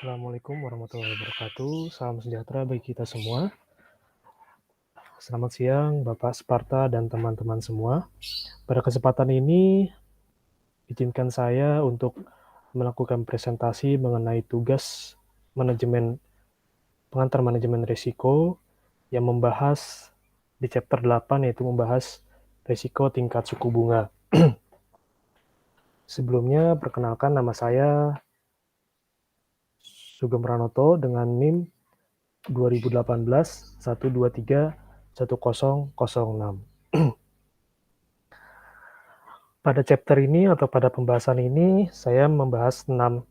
Assalamualaikum warahmatullahi wabarakatuh. Salam sejahtera bagi kita semua. Selamat siang, Bapak Sparta dan teman-teman semua. Pada kesempatan ini, izinkan saya untuk melakukan presentasi mengenai tugas manajemen pengantar manajemen risiko yang membahas di chapter 8, yaitu membahas risiko tingkat suku bunga. Sebelumnya, perkenalkan nama saya Sugeng Pranoto dengan NIM 2018 123 1006. Pada chapter ini atau pada pembahasan ini, saya membahas 6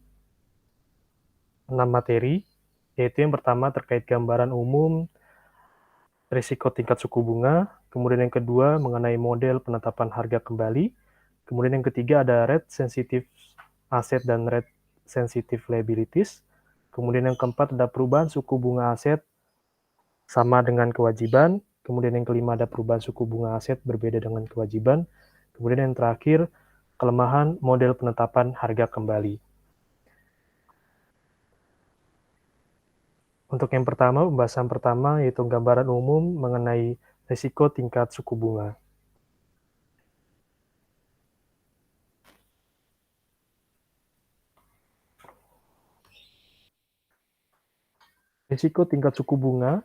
materi, yaitu yang pertama terkait gambaran umum risiko tingkat suku bunga, kemudian yang kedua mengenai model penetapan harga kembali, kemudian yang ketiga ada rate sensitive asset dan rate sensitive liabilities, kemudian yang keempat ada perubahan suku bunga aset sama dengan kewajiban, kemudian yang kelima ada perubahan suku bunga aset berbeda dengan kewajiban, kemudian yang terakhir kelemahan model penetapan harga kembali. Untuk yang pertama, pembahasan pertama yaitu gambaran umum mengenai risiko tingkat suku bunga. Risiko tingkat suku bunga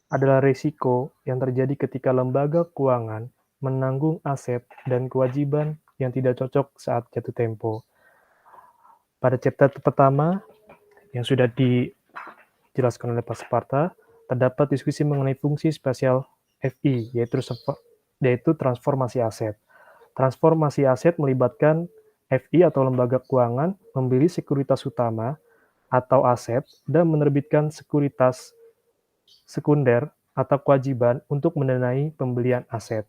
adalah risiko yang terjadi ketika lembaga keuangan menanggung aset dan kewajiban yang tidak cocok saat jatuh tempo. Pada chapter pertama yang sudah dijelaskan oleh Pak Sparta, terdapat diskusi mengenai fungsi spesial FI, yaitu transformasi aset. Transformasi aset melibatkan FI atau lembaga keuangan membeli sekuritas utama atau aset dan menerbitkan sekuritas sekunder atau kewajiban untuk mendanai pembelian aset.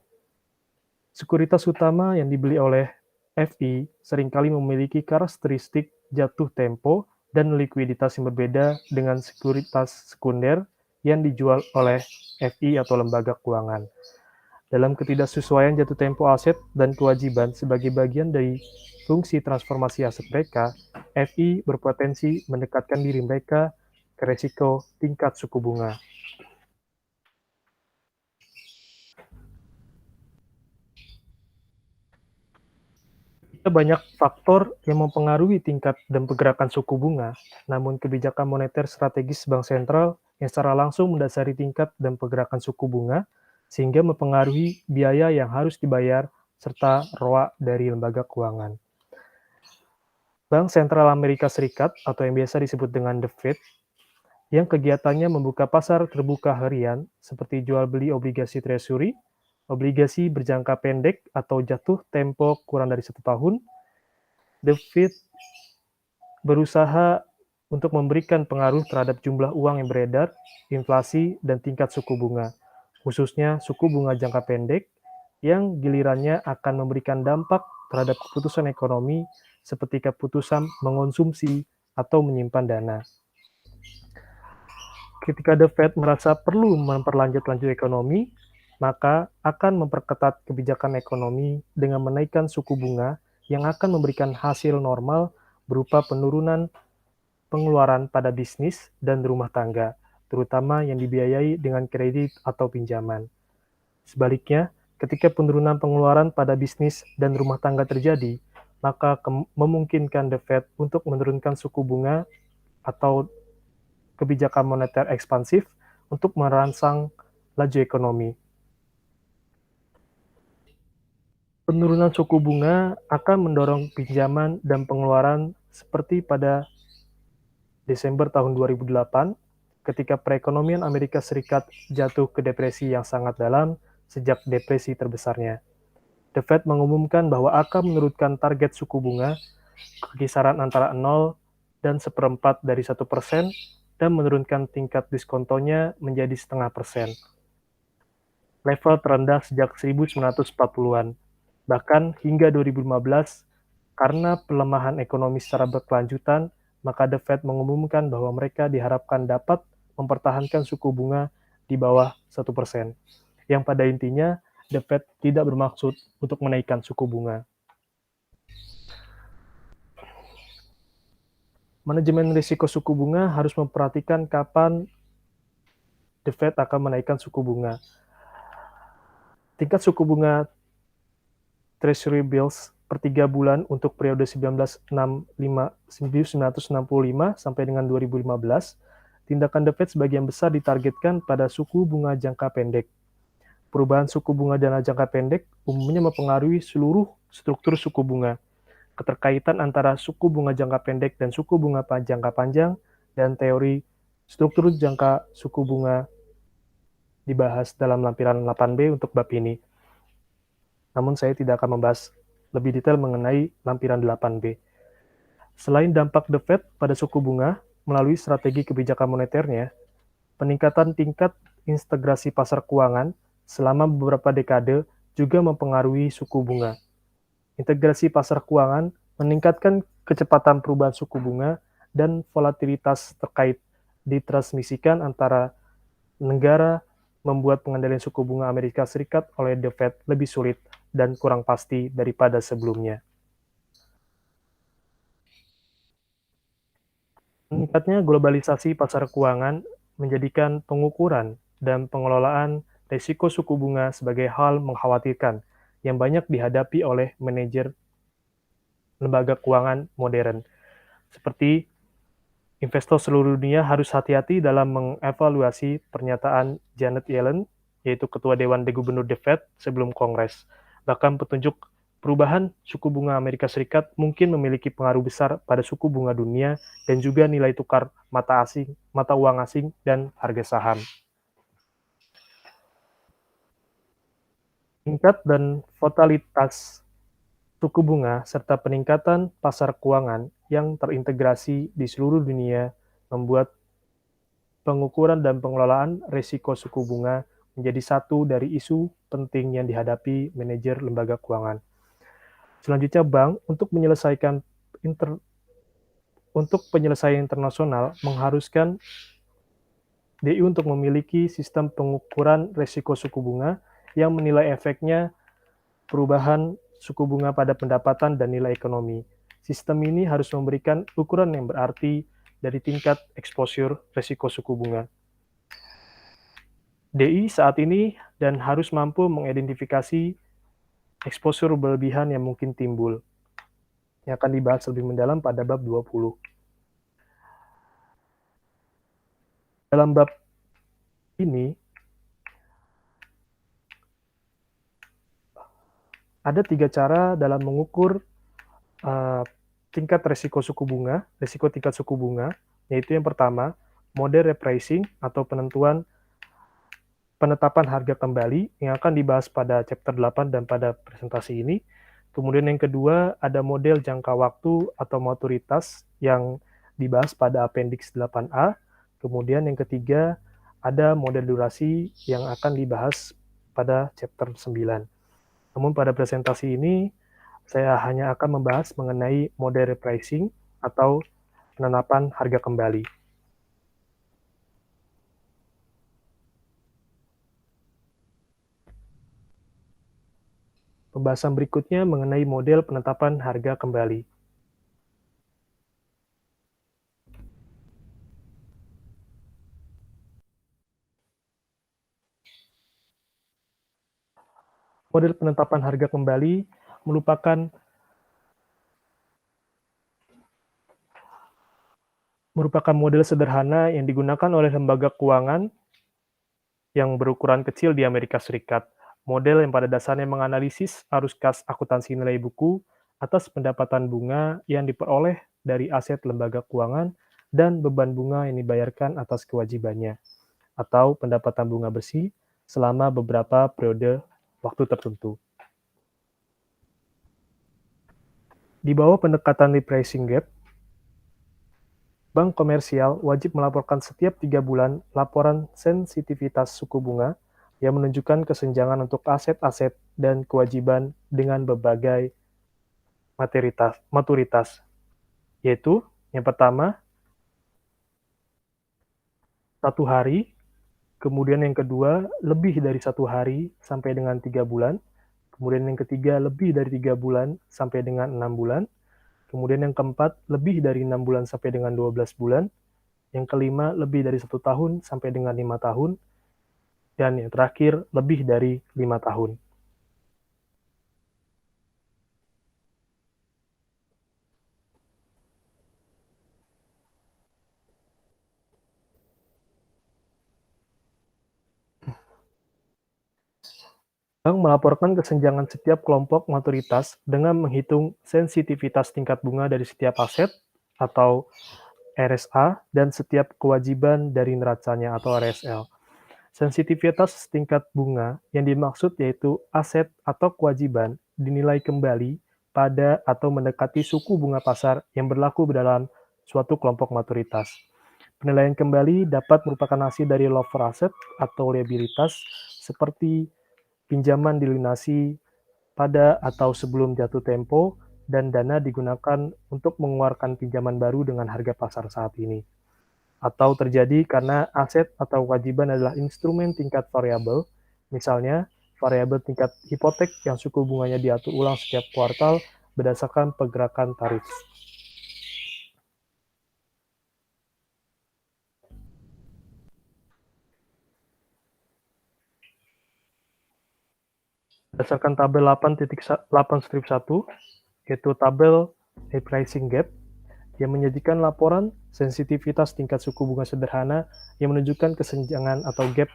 Sekuritas utama yang dibeli oleh FI seringkali memiliki karakteristik jatuh tempo dan likuiditas yang berbeda dengan sekuritas sekunder yang dijual oleh FI atau lembaga keuangan. Dalam ketidaksesuaian jatuh tempo aset dan kewajiban sebagai bagian dari fungsi transformasi aset mereka, FI berpotensi mendekatkan diri mereka ke risiko tingkat suku bunga. Banyak faktor yang mempengaruhi tingkat dan pergerakan suku bunga, namun kebijakan moneter strategis bank sentral yang secara langsung mendasari tingkat dan pergerakan suku bunga, sehingga mempengaruhi biaya yang harus dibayar serta ROA dari lembaga keuangan. Bank Sentral Amerika Serikat atau yang biasa disebut dengan The Fed, yang kegiatannya membuka pasar terbuka harian seperti jual beli obligasi treasury, obligasi berjangka pendek atau jatuh tempo kurang dari 1 tahun. The Fed berusaha untuk memberikan pengaruh terhadap jumlah uang yang beredar, inflasi, dan tingkat suku bunga, khususnya suku bunga jangka pendek, yang gilirannya akan memberikan dampak terhadap keputusan ekonomi seperti keputusan mengonsumsi atau menyimpan dana. Ketika The Fed merasa perlu memperlanjut ekonomi, maka akan memperketat kebijakan ekonomi dengan menaikkan suku bunga yang akan memberikan hasil normal berupa penurunan pengeluaran pada bisnis dan rumah tangga, terutama yang dibiayai dengan kredit atau pinjaman. Sebaliknya, ketika penurunan pengeluaran pada bisnis dan rumah tangga terjadi, maka memungkinkan The Fed untuk menurunkan suku bunga atau kebijakan moneter ekspansif untuk merangsang laju ekonomi. Penurunan suku bunga akan mendorong pinjaman dan pengeluaran seperti pada Desember tahun 2008, ketika perekonomian Amerika Serikat jatuh ke depresi yang sangat dalam sejak depresi terbesarnya. The Fed mengumumkan bahwa akan menurunkan target suku bunga ke kisaran antara 0 dan 1/4 dari 1% dan menurunkan tingkat diskontonya menjadi 0,5%. Level terendah sejak 1940-an. Bahkan hingga 2015, karena pelemahan ekonomi secara berkelanjutan, maka The Fed mengumumkan bahwa mereka diharapkan dapat mempertahankan suku bunga di bawah 1%, yang pada intinya The Fed tidak bermaksud untuk menaikkan suku bunga. Manajemen risiko suku bunga harus memperhatikan kapan The Fed akan menaikkan suku bunga. Tingkat suku bunga Treasury Bills per 3 bulan untuk periode 1965 sampai dengan 2015, tindakan The Fed sebagian besar ditargetkan pada suku bunga jangka pendek. Perubahan suku bunga dana jangka pendek umumnya mempengaruhi seluruh struktur suku bunga. Keterkaitan antara suku bunga jangka pendek dan suku bunga jangka panjang dan teori struktur jangka suku bunga dibahas dalam lampiran 8B untuk bab ini. Namun saya tidak akan membahas lebih detail mengenai lampiran 8B. Selain dampak The Fed pada suku bunga melalui strategi kebijakan moneternya, peningkatan tingkat integrasi pasar keuangan selama beberapa dekade juga mempengaruhi suku bunga. Integrasi pasar keuangan meningkatkan kecepatan perubahan suku bunga dan volatilitas terkait ditransmisikan antara negara, membuat pengendalian suku bunga Amerika Serikat oleh The Fed lebih sulit dan kurang pasti daripada sebelumnya. Meningkatnya globalisasi pasar keuangan menjadikan pengukuran dan pengelolaan risiko suku bunga sebagai hal mengkhawatirkan yang banyak dihadapi oleh manajer lembaga keuangan modern. Seperti investor seluruh dunia harus hati-hati dalam mengevaluasi pernyataan Janet Yellen, yaitu Ketua Dewan Gubernur The Fed sebelum Kongres. Bahkan petunjuk perubahan suku bunga Amerika Serikat mungkin memiliki pengaruh besar pada suku bunga dunia dan juga nilai tukar mata uang asing, dan harga saham. Tingkat dan volatilitas suku bunga serta peningkatan pasar keuangan yang terintegrasi di seluruh dunia membuat pengukuran dan pengelolaan risiko suku bunga menjadi satu dari isu penting yang dihadapi manajer lembaga keuangan. Selanjutnya, bank untuk penyelesaian internasional mengharuskan DI untuk memiliki sistem pengukuran risiko suku bunga yang menilai efeknya perubahan suku bunga pada pendapatan dan nilai ekonomi. Sistem ini harus memberikan ukuran yang berarti dari tingkat exposure risiko suku bunga. DI saat ini dan harus mampu mengidentifikasi exposure berlebihan yang mungkin timbul, yang akan dibahas lebih mendalam pada bab 20. Dalam bab ini, ada 3 cara dalam mengukur tingkat risiko suku bunga, risiko tingkat suku bunga, yaitu yang pertama, model repricing atau penetapan harga kembali yang akan dibahas pada chapter 8 dan pada presentasi ini. Kemudian yang kedua, ada model jangka waktu atau maturitas yang dibahas pada appendix 8A. Kemudian yang ketiga, ada model durasi yang akan dibahas pada chapter 9. Namun pada presentasi ini, saya hanya akan membahas mengenai model repricing atau penetapan harga kembali. Pembahasan berikutnya mengenai model penetapan harga kembali. Model penetapan harga kembali merupakan model sederhana yang digunakan oleh lembaga keuangan yang berukuran kecil di Amerika Serikat. Model yang pada dasarnya menganalisis arus kas akuntansi nilai buku atas pendapatan bunga yang diperoleh dari aset lembaga keuangan dan beban bunga yang dibayarkan atas kewajibannya, atau pendapatan bunga bersih selama beberapa periode waktu tertentu. Di bawah pendekatan repricing gap, bank komersial wajib melaporkan setiap 3 bulan laporan sensitivitas suku bunga yang menunjukkan kesenjangan untuk aset-aset dan kewajiban dengan berbagai maturitas, yaitu yang pertama, 1 hari, kemudian yang kedua, lebih dari 1 hari sampai dengan 3 bulan, kemudian yang ketiga, lebih dari 3 bulan sampai dengan 6 bulan, Kemudian yang keempat, lebih dari 6 bulan sampai dengan 12 bulan. Yang kelima, lebih dari 1 tahun sampai dengan 5 tahun. Dan yang terakhir, lebih dari 5 tahun. Bank melaporkan kesenjangan setiap kelompok maturitas dengan menghitung sensitivitas tingkat bunga dari setiap aset atau RSA dan setiap kewajiban dari neracanya atau RSL. Sensitivitas tingkat bunga yang dimaksud yaitu aset atau kewajiban dinilai kembali pada atau mendekati suku bunga pasar yang berlaku dalam suatu kelompok maturitas. Penilaian kembali dapat merupakan hasil dari lover asset atau liabilitas seperti pinjaman dilunasi pada atau sebelum jatuh tempo dan dana digunakan untuk mengeluarkan pinjaman baru dengan harga pasar saat ini. Atau terjadi karena aset atau kewajiban adalah instrumen tingkat variabel, misalnya variabel tingkat hipotek yang suku bunganya diatur ulang setiap kuartal berdasarkan pergerakan tarif. Berdasarkan tabel 8.8-1, yaitu tabel repricing gap, yang menyajikan laporan sensitivitas tingkat suku bunga sederhana yang menunjukkan kesenjangan atau gap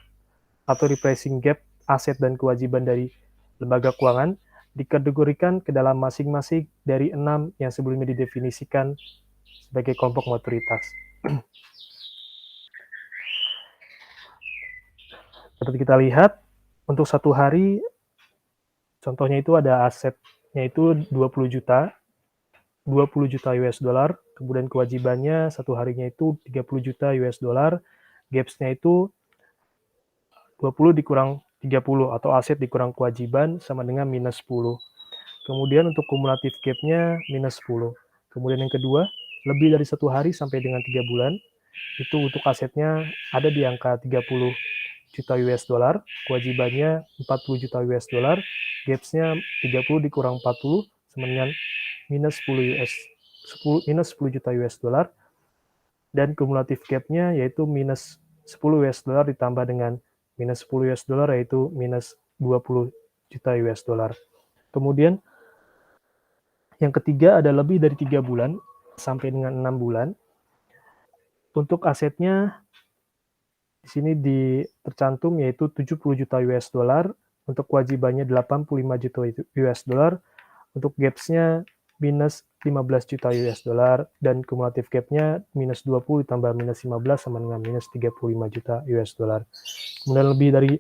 atau repricing gap aset dan kewajiban dari lembaga keuangan dikategorikan ke dalam masing-masing dari 6 yang sebelumnya didefinisikan sebagai kelompok maturitas. Seperti kita lihat, untuk satu hari, contohnya itu ada asetnya itu 20 juta, 20 juta US dollar, kemudian kewajibannya satu harinya itu 30 juta US dollar, gaps-nya itu 20 dikurang 30 atau aset dikurang kewajiban sama dengan minus 10. Kemudian untuk kumulatif gap-nya minus 10. Kemudian yang kedua, lebih dari satu hari sampai dengan 3 bulan, itu untuk asetnya ada di angka 30 juta US dollar, kewajibannya 40 juta US dollar, gaps-nya 30 dikurang 40 sama dengan minus 10 juta US dollar, dan kumulatif gap-nya yaitu minus 10 US dollar ditambah dengan minus 10 US dollar yaitu minus 20 juta US dollar. Kemudian yang ketiga ada lebih dari 3 bulan sampai dengan 6 bulan. Untuk asetnya di sini tercantum yaitu 70 juta US dollar, untuk kewajibannya 85 juta US dollar, untuk gaps-nya minus 15 juta US dollar, dan kumulatif gap-nya minus 20 ditambah minus 15 sama dengan minus 35 juta US dollar. Kemudian lebih dari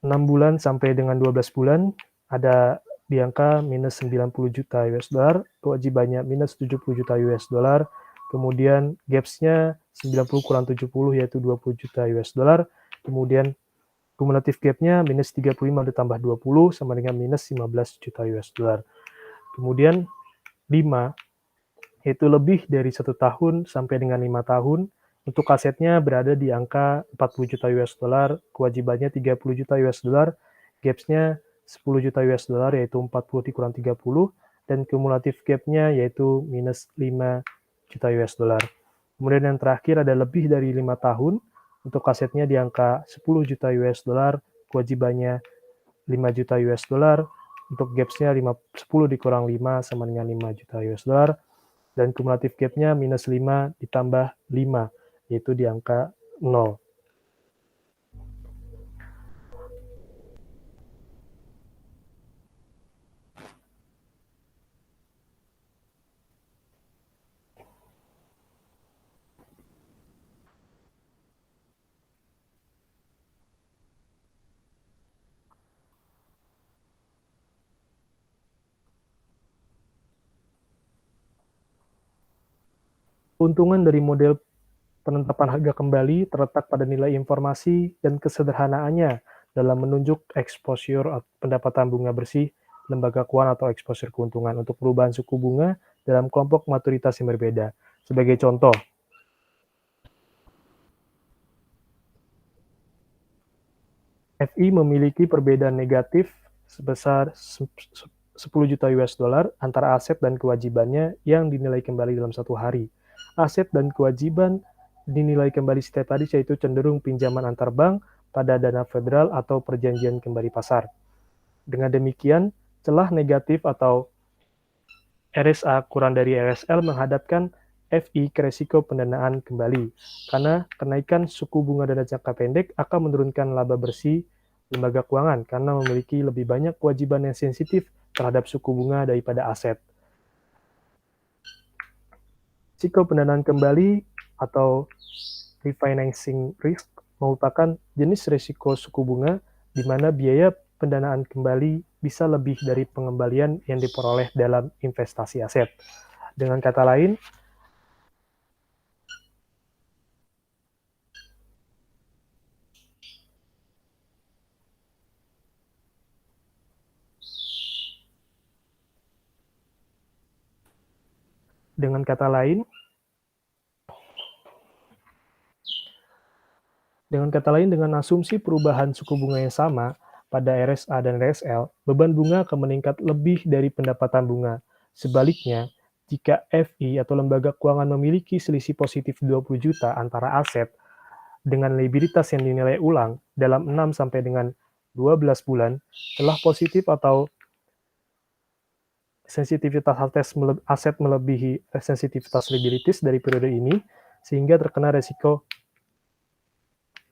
6 bulan sampai dengan 12 bulan, ada di angka minus 90 juta US dollar, kewajibannya minus 70 juta US dollar, kemudian gaps-nya 90 kurang 70 yaitu 20 juta US dollar, kemudian kumulatif gap-nya minus 35 ditambah 20 sama dengan minus 15 juta US dollar. Kemudian 5, yaitu lebih dari 1 tahun sampai dengan 5 tahun, untuk asetnya berada di angka 40 juta US dollar, kewajibannya 30 juta US dollar, gaps-nya 10 juta US dollar yaitu 40 dikurang 30, dan kumulatif gap-nya yaitu minus 5 juta US dollar. Kemudian yang terakhir ada lebih dari 5 tahun, untuk asetnya di angka 10 juta US dollar, kewajibannya 5 juta US dollar, untuk gaps-nya 10 dikurang 5 sama dengan 5 juta US dollar, dan kumulatif gap-nya minus 5 ditambah 5, yaitu di angka 0. Keuntungan dari model penetapan harga kembali terletak pada nilai informasi dan kesederhanaannya dalam menunjuk exposure pendapatan bunga bersih lembaga keuangan atau exposure keuntungan untuk perubahan suku bunga dalam kelompok maturitas yang berbeda. Sebagai contoh, FI memiliki perbedaan negatif sebesar 10 juta US dollar antara aset dan kewajibannya yang dinilai kembali dalam satu hari. Aset dan kewajiban dinilai kembali setiap hari yaitu cenderung pinjaman antar bank pada dana federal atau perjanjian kembali pasar. Dengan demikian, celah negatif atau RSA kurang dari RSL menghadapkan FI ke risiko pendanaan kembali, karena kenaikan suku bunga dana jangka pendek akan menurunkan laba bersih lembaga keuangan karena memiliki lebih banyak kewajiban yang sensitif terhadap suku bunga daripada aset. Risiko pendanaan kembali atau refinancing risk merupakan jenis risiko suku bunga di mana biaya pendanaan kembali bisa lebih dari pengembalian yang diperoleh dalam investasi aset. Dengan kata lain, dengan asumsi perubahan suku bunga yang sama pada RSA dan RSL, beban bunga akan meningkat lebih dari pendapatan bunga. Sebaliknya, jika FI atau lembaga keuangan memiliki selisih positif 20 juta antara aset dengan likuiditas yang dinilai ulang dalam 6 sampai dengan 12 bulan, celah positif atau sensitivitas aset melebihi sensitivitas liabilities dari periode ini, sehingga terkena resiko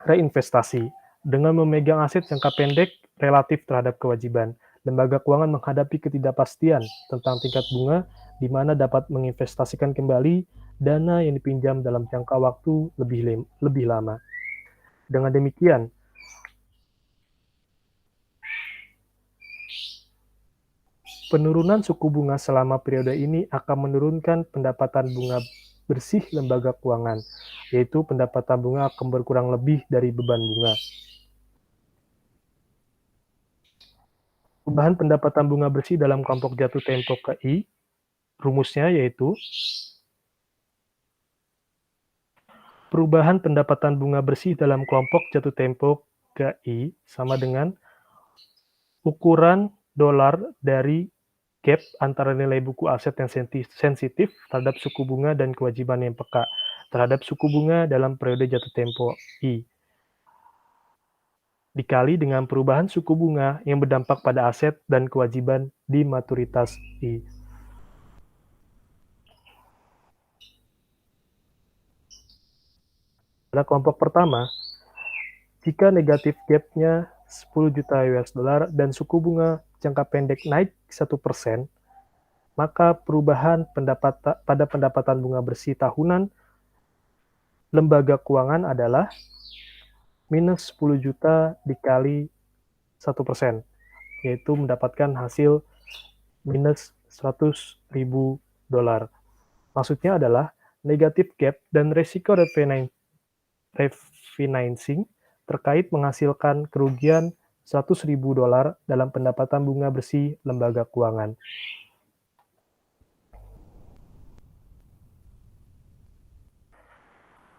reinvestasi. Dengan memegang aset jangka pendek relatif terhadap kewajiban, lembaga keuangan menghadapi ketidakpastian tentang tingkat bunga di mana dapat menginvestasikan kembali dana yang dipinjam dalam jangka waktu lebih lama. Dengan demikian, penurunan suku bunga selama periode ini akan menurunkan pendapatan bunga bersih lembaga keuangan, yaitu pendapatan bunga akan berkurang lebih dari beban bunga. Perubahan pendapatan bunga bersih dalam kelompok jatuh tempo ke I, rumusnya yaitu perubahan pendapatan bunga bersih dalam kelompok jatuh tempo ke I sama dengan ukuran dolar dari gap antara nilai buku aset yang sensitif terhadap suku bunga dan kewajiban yang peka terhadap suku bunga dalam periode jatuh tempo I, dikali dengan perubahan suku bunga yang berdampak pada aset dan kewajiban di maturitas I. Pada kelompok pertama, jika negatif gap-nya 10 juta US dollar dan suku bunga jangka pendek naik 1%, maka perubahan pada pendapatan bunga bersih tahunan lembaga keuangan adalah minus 10 juta dikali 1%, yaitu mendapatkan hasil minus 100.000 dolar. Maksudnya adalah negatif gap dan resiko refinancing terkait menghasilkan kerugian 100.000 dolar dalam pendapatan bunga bersih lembaga keuangan.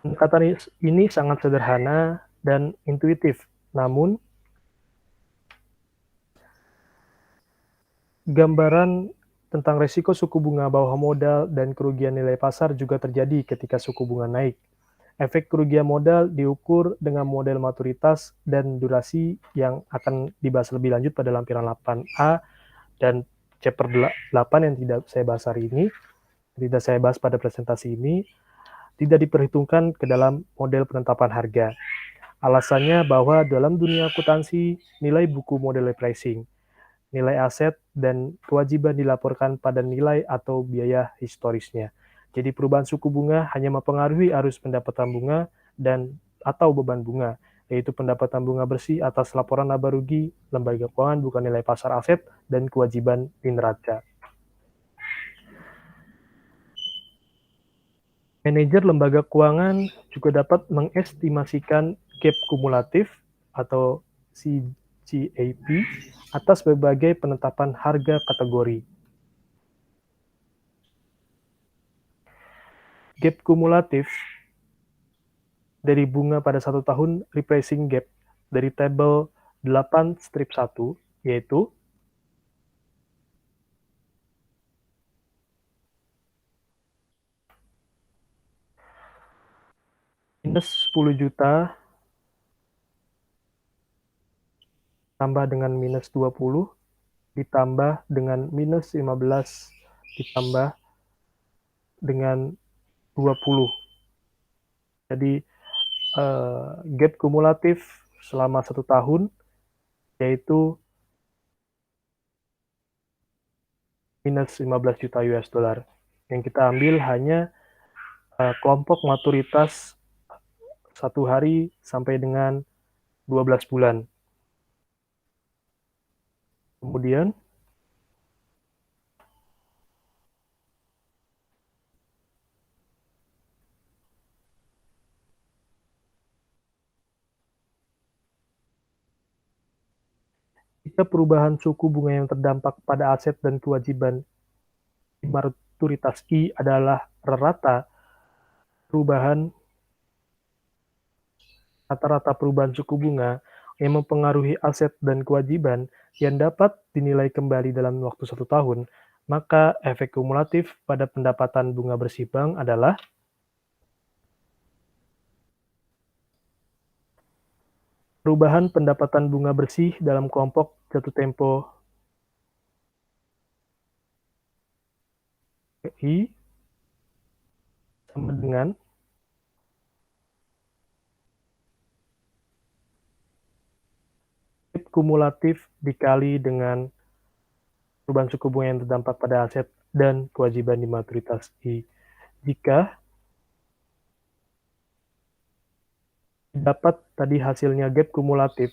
Pendekatan ini sangat sederhana dan intuitif, namun gambaran tentang risiko suku bunga bawah modal dan kerugian nilai pasar juga terjadi ketika suku bunga naik. Efek kerugian modal diukur dengan model maturitas dan durasi yang akan dibahas lebih lanjut pada lampiran 8A dan chapter 8 yang tidak saya bahas hari ini, tidak saya bahas pada presentasi ini, tidak diperhitungkan ke dalam model penetapan harga. Alasannya bahwa dalam dunia akuntansi, nilai buku model pricing, nilai aset, dan kewajiban dilaporkan pada nilai atau biaya historisnya. Jadi perubahan suku bunga hanya mempengaruhi arus pendapatan bunga dan atau beban bunga, yaitu pendapatan bunga bersih atas laporan laba rugi lembaga keuangan bukan nilai pasar aset dan kewajiban di neraca. Manajer lembaga keuangan juga dapat mengestimasikan gap kumulatif atau CGAP atas berbagai penetapan harga kategori. Gap kumulatif dari bunga pada 1 tahun repricing gap dari tabel 8 strip 1, yaitu minus 10 juta tambah dengan minus 20 ditambah dengan minus 15 ditambah dengan 20. Jadi gap kumulatif selama 1 tahun yaitu minus 15 juta US dollar. Yang kita ambil hanya kelompok maturitas 1 hari sampai dengan 12 bulan. Kemudian jika perubahan suku bunga yang terdampak pada aset dan kewajiban di maturitas I adalah rata-rata perubahan suku bunga yang mempengaruhi aset dan kewajiban yang dapat dinilai kembali dalam waktu 1 tahun, maka efek kumulatif pada pendapatan bunga bersih bank adalah perubahan pendapatan bunga bersih dalam kelompok jatuh tempo I sama dengan kumulatif dikali dengan perubahan suku bunga yang terdampak pada aset dan kewajiban di maturitas I. Jika dapat tadi hasilnya gap kumulatif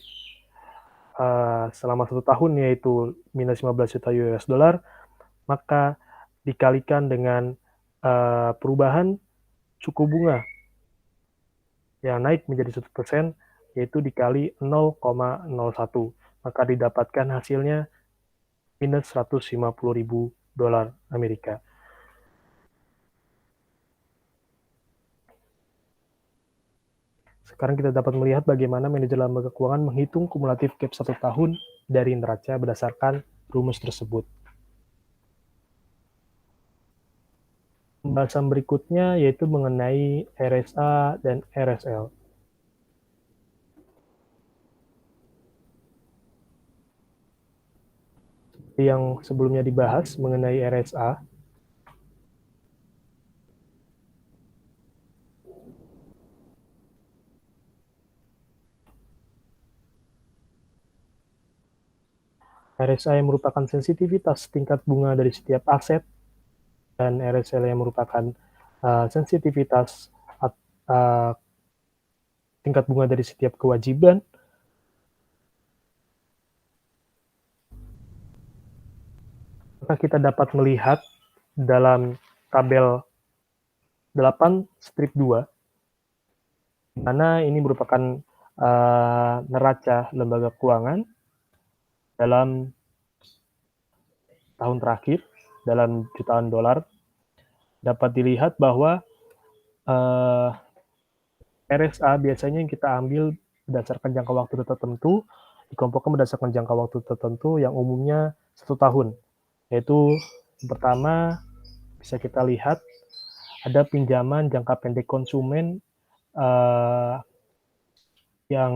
selama 1 tahun yaitu minus 15 juta US dollar, maka dikalikan dengan perubahan suku bunga yang naik menjadi 1%, yaitu dikali 0,01, maka didapatkan hasilnya minus 150.000 dolar Amerika. Sekarang kita dapat melihat bagaimana manajer lembaga keuangan menghitung kumulatif gap 1 tahun dari neraca berdasarkan rumus tersebut. Pembahasan berikutnya yaitu mengenai RSA dan RSL. Yang sebelumnya dibahas mengenai RSA, RSA yang merupakan sensitivitas tingkat bunga dari setiap aset, dan RSL yang merupakan sensitivitas tingkat bunga dari setiap kewajiban. Maka kita dapat melihat dalam tabel 8 strip 2, di mana ini merupakan neraca lembaga keuangan dalam tahun terakhir dalam jutaan dolar. Dapat dilihat bahwa RSA biasanya yang kita ambil berdasarkan jangka waktu tertentu, dikelompokkan berdasarkan jangka waktu tertentu yang umumnya 1 tahun. Yaitu yang pertama bisa kita lihat ada pinjaman jangka pendek konsumen yang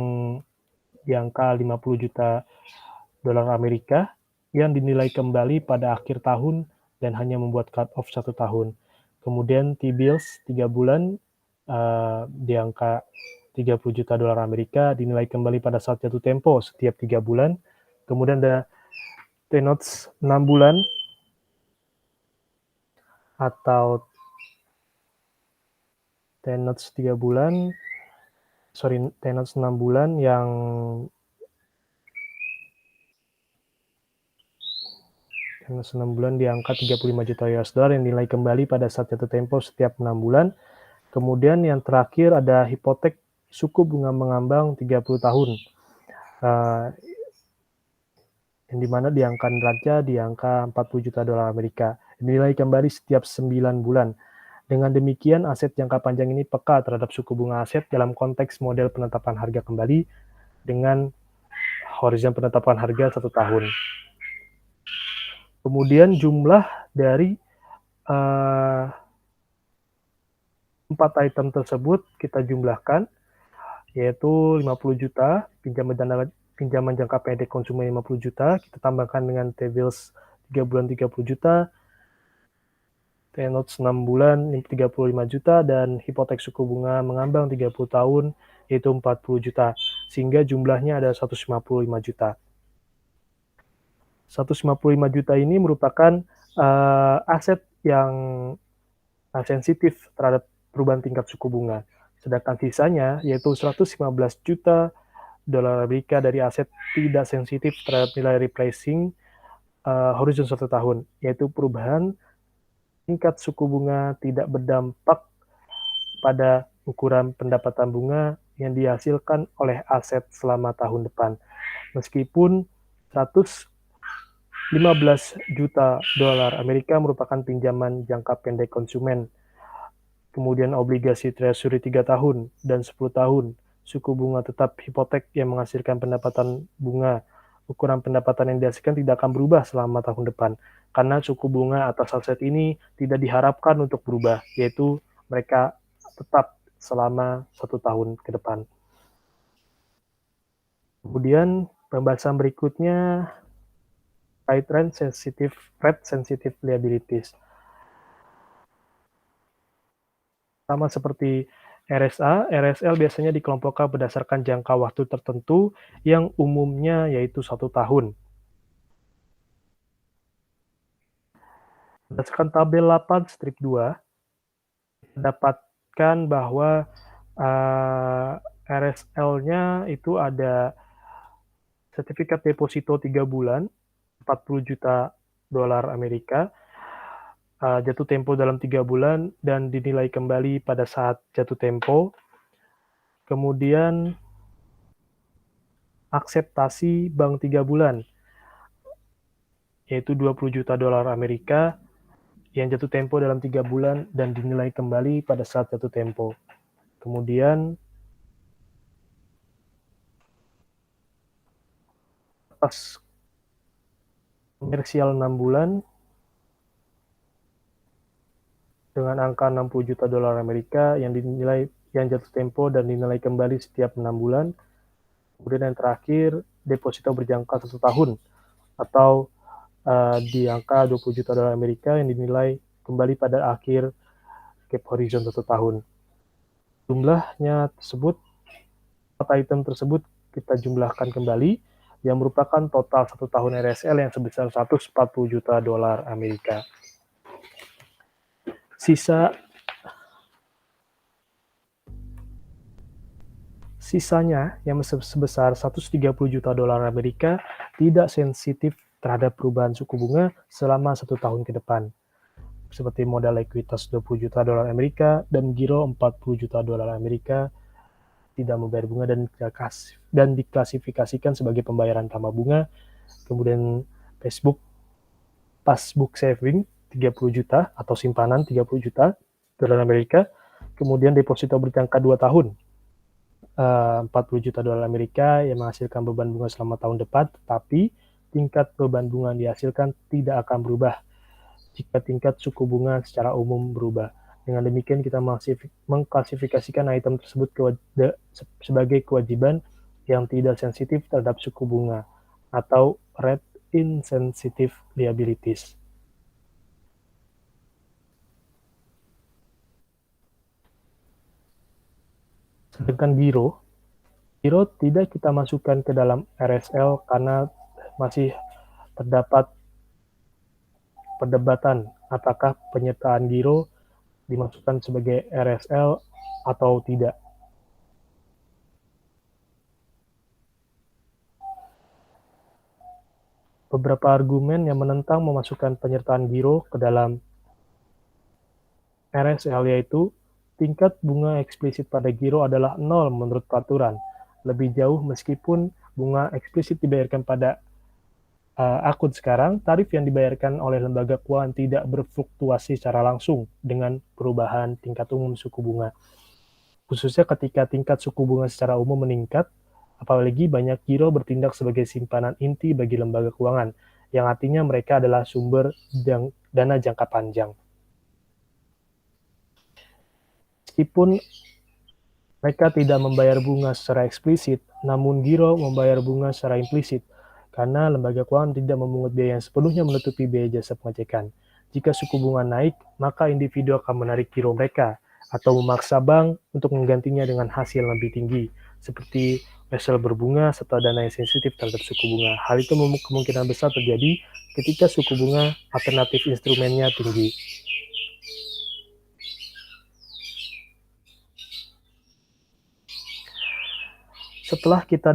di angka 50 juta dolar Amerika yang dinilai kembali pada akhir tahun dan hanya membuat cut off 1 tahun. Kemudian T-bills 3 bulan di angka 30 juta dolar Amerika dinilai kembali pada saat jatuh tempo setiap 3 bulan. Kemudian ada T-notes 6 bulan atau T-notes 3 bulan, T-notes 6 bulan yang di angka 35 juta US dollar yang dinilai kembali pada saat jatuh tempo setiap 6 bulan. Kemudian yang terakhir ada hipotek suku bunga mengambang 30 tahun. Yang dimana di angka neraca di angka 40 juta dolar Amerika. Dinilai kembali setiap 9 bulan. Dengan demikian, aset jangka panjang ini peka terhadap suku bunga aset dalam konteks model penetapan harga kembali dengan horizon penetapan harga 1 tahun. Kemudian jumlah dari 4 item tersebut kita jumlahkan, yaitu 50 juta, pinjaman jangka pendek konsumen 50 juta, kita tambahkan dengan T-bills 3 bulan 30 juta, T-notes 6 bulan 35 juta, dan hipotek suku bunga mengambang 30 tahun yaitu 40 juta, sehingga jumlahnya ada 155 juta. 155 juta ini merupakan aset yang sensitif terhadap perubahan tingkat suku bunga. Sedangkan sisanya yaitu 115 juta dolar Amerika dari aset tidak sensitif terhadap nilai repricing horizon 1 tahun, yaitu perubahan tingkat suku bunga tidak berdampak pada ukuran pendapatan bunga yang dihasilkan oleh aset selama tahun depan. Meskipun 115 juta dolar Amerika merupakan pinjaman jangka pendek konsumen, kemudian obligasi treasury 3 tahun dan 10 tahun, suku bunga tetap hipotek yang menghasilkan pendapatan bunga. Ukuran pendapatan yang dihasilkan tidak akan berubah selama tahun depan, karena suku bunga atas aset ini tidak diharapkan untuk berubah, yaitu mereka tetap selama 1 tahun ke depan. Kemudian pembahasan berikutnya terkait rate sensitive liabilities. Sama seperti RSA, RSL biasanya dikelompokkan berdasarkan jangka waktu tertentu yang umumnya yaitu 1 tahun. Berdasarkan tabel 8 strip 2, dapatkan bahwa RSL-nya itu ada sertifikat deposito 3 bulan, 40 juta dolar Amerika, jatuh tempo dalam 3 bulan dan dinilai kembali pada saat jatuh tempo. Kemudian akseptasi bank 3 bulan, yaitu 20 juta dolar Amerika yang jatuh tempo dalam 3 bulan dan dinilai kembali pada saat jatuh tempo. Kemudian pas komersial 6 bulan dengan angka 60 juta dolar Amerika yang jatuh tempo dan dinilai kembali setiap 6 bulan. Kemudian yang terakhir, deposito berjangka 1 tahun atau di angka 20 juta dolar Amerika yang dinilai kembali pada akhir gap horizon 1 tahun. Jumlahnya tersebut, 4 item tersebut kita jumlahkan kembali yang merupakan total 1 tahun RSL yang sebesar 140 juta dolar Amerika. Sisanya yang sebesar 130 juta dolar Amerika tidak sensitif terhadap perubahan suku bunga selama 1 tahun ke depan, seperti modal ekuitas 20 juta dolar Amerika dan giro 40 juta dolar Amerika tidak membayar bunga dan diklasifikasikan sebagai pembayaran tambah bunga. Kemudian passbook saving 30 juta atau simpanan 30 juta dolar Amerika. Kemudian deposito berjangka 2 tahun 40 juta dolar Amerika yang menghasilkan beban bunga selama tahun depan, tetapi tingkat beban bunga yang dihasilkan tidak akan berubah jika tingkat suku bunga secara umum berubah. Dengan demikian kita mengklasifikasikan item tersebut sebagai kewajiban yang tidak sensitif terhadap suku bunga atau rate insensitive liabilities. Sedangkan giro tidak kita masukkan ke dalam RSL karena masih terdapat perdebatan apakah penyertaan giro dimasukkan sebagai RSL atau tidak. Beberapa argumen yang menentang memasukkan penyertaan giro ke dalam RSL yaitu tingkat bunga eksplisit pada giro adalah 0 menurut peraturan. Lebih jauh, meskipun bunga eksplisit dibayarkan pada akun sekarang, tarif yang dibayarkan oleh lembaga keuangan tidak berfluktuasi secara langsung dengan perubahan tingkat umum suku bunga. Khususnya ketika tingkat suku bunga secara umum meningkat, apalagi banyak giro bertindak sebagai simpanan inti bagi lembaga keuangan, yang artinya mereka adalah sumber dana jangka panjang. Meskipun mereka tidak membayar bunga secara eksplisit, namun giro membayar bunga secara implisit, karena lembaga keuangan tidak memungut biaya yang sepenuhnya menutupi biaya jasa pengecekan. Jika suku bunga naik, maka individu akan menarik giro mereka, atau memaksa bank untuk menggantinya dengan hasil yang lebih tinggi, seperti wesel berbunga serta dana yang sensitif terhadap suku bunga. Hal itu kemungkinan besar terjadi ketika suku bunga alternatif instrumennya tinggi. Setelah kita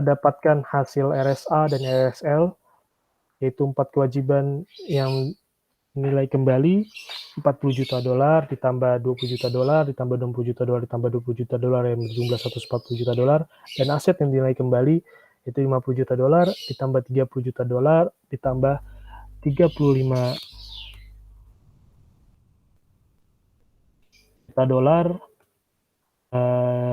dapatkan hasil RSA dan RSL, yaitu 4 kewajiban yang nilai kembali 40 juta dolar ditambah 20 juta dolar ditambah 60 juta dolar ditambah 20 juta dolar yang berjumlah 140 juta dolar, dan aset yang nilai kembali itu 50 juta dolar ditambah 30 juta dolar ditambah 35 juta dolar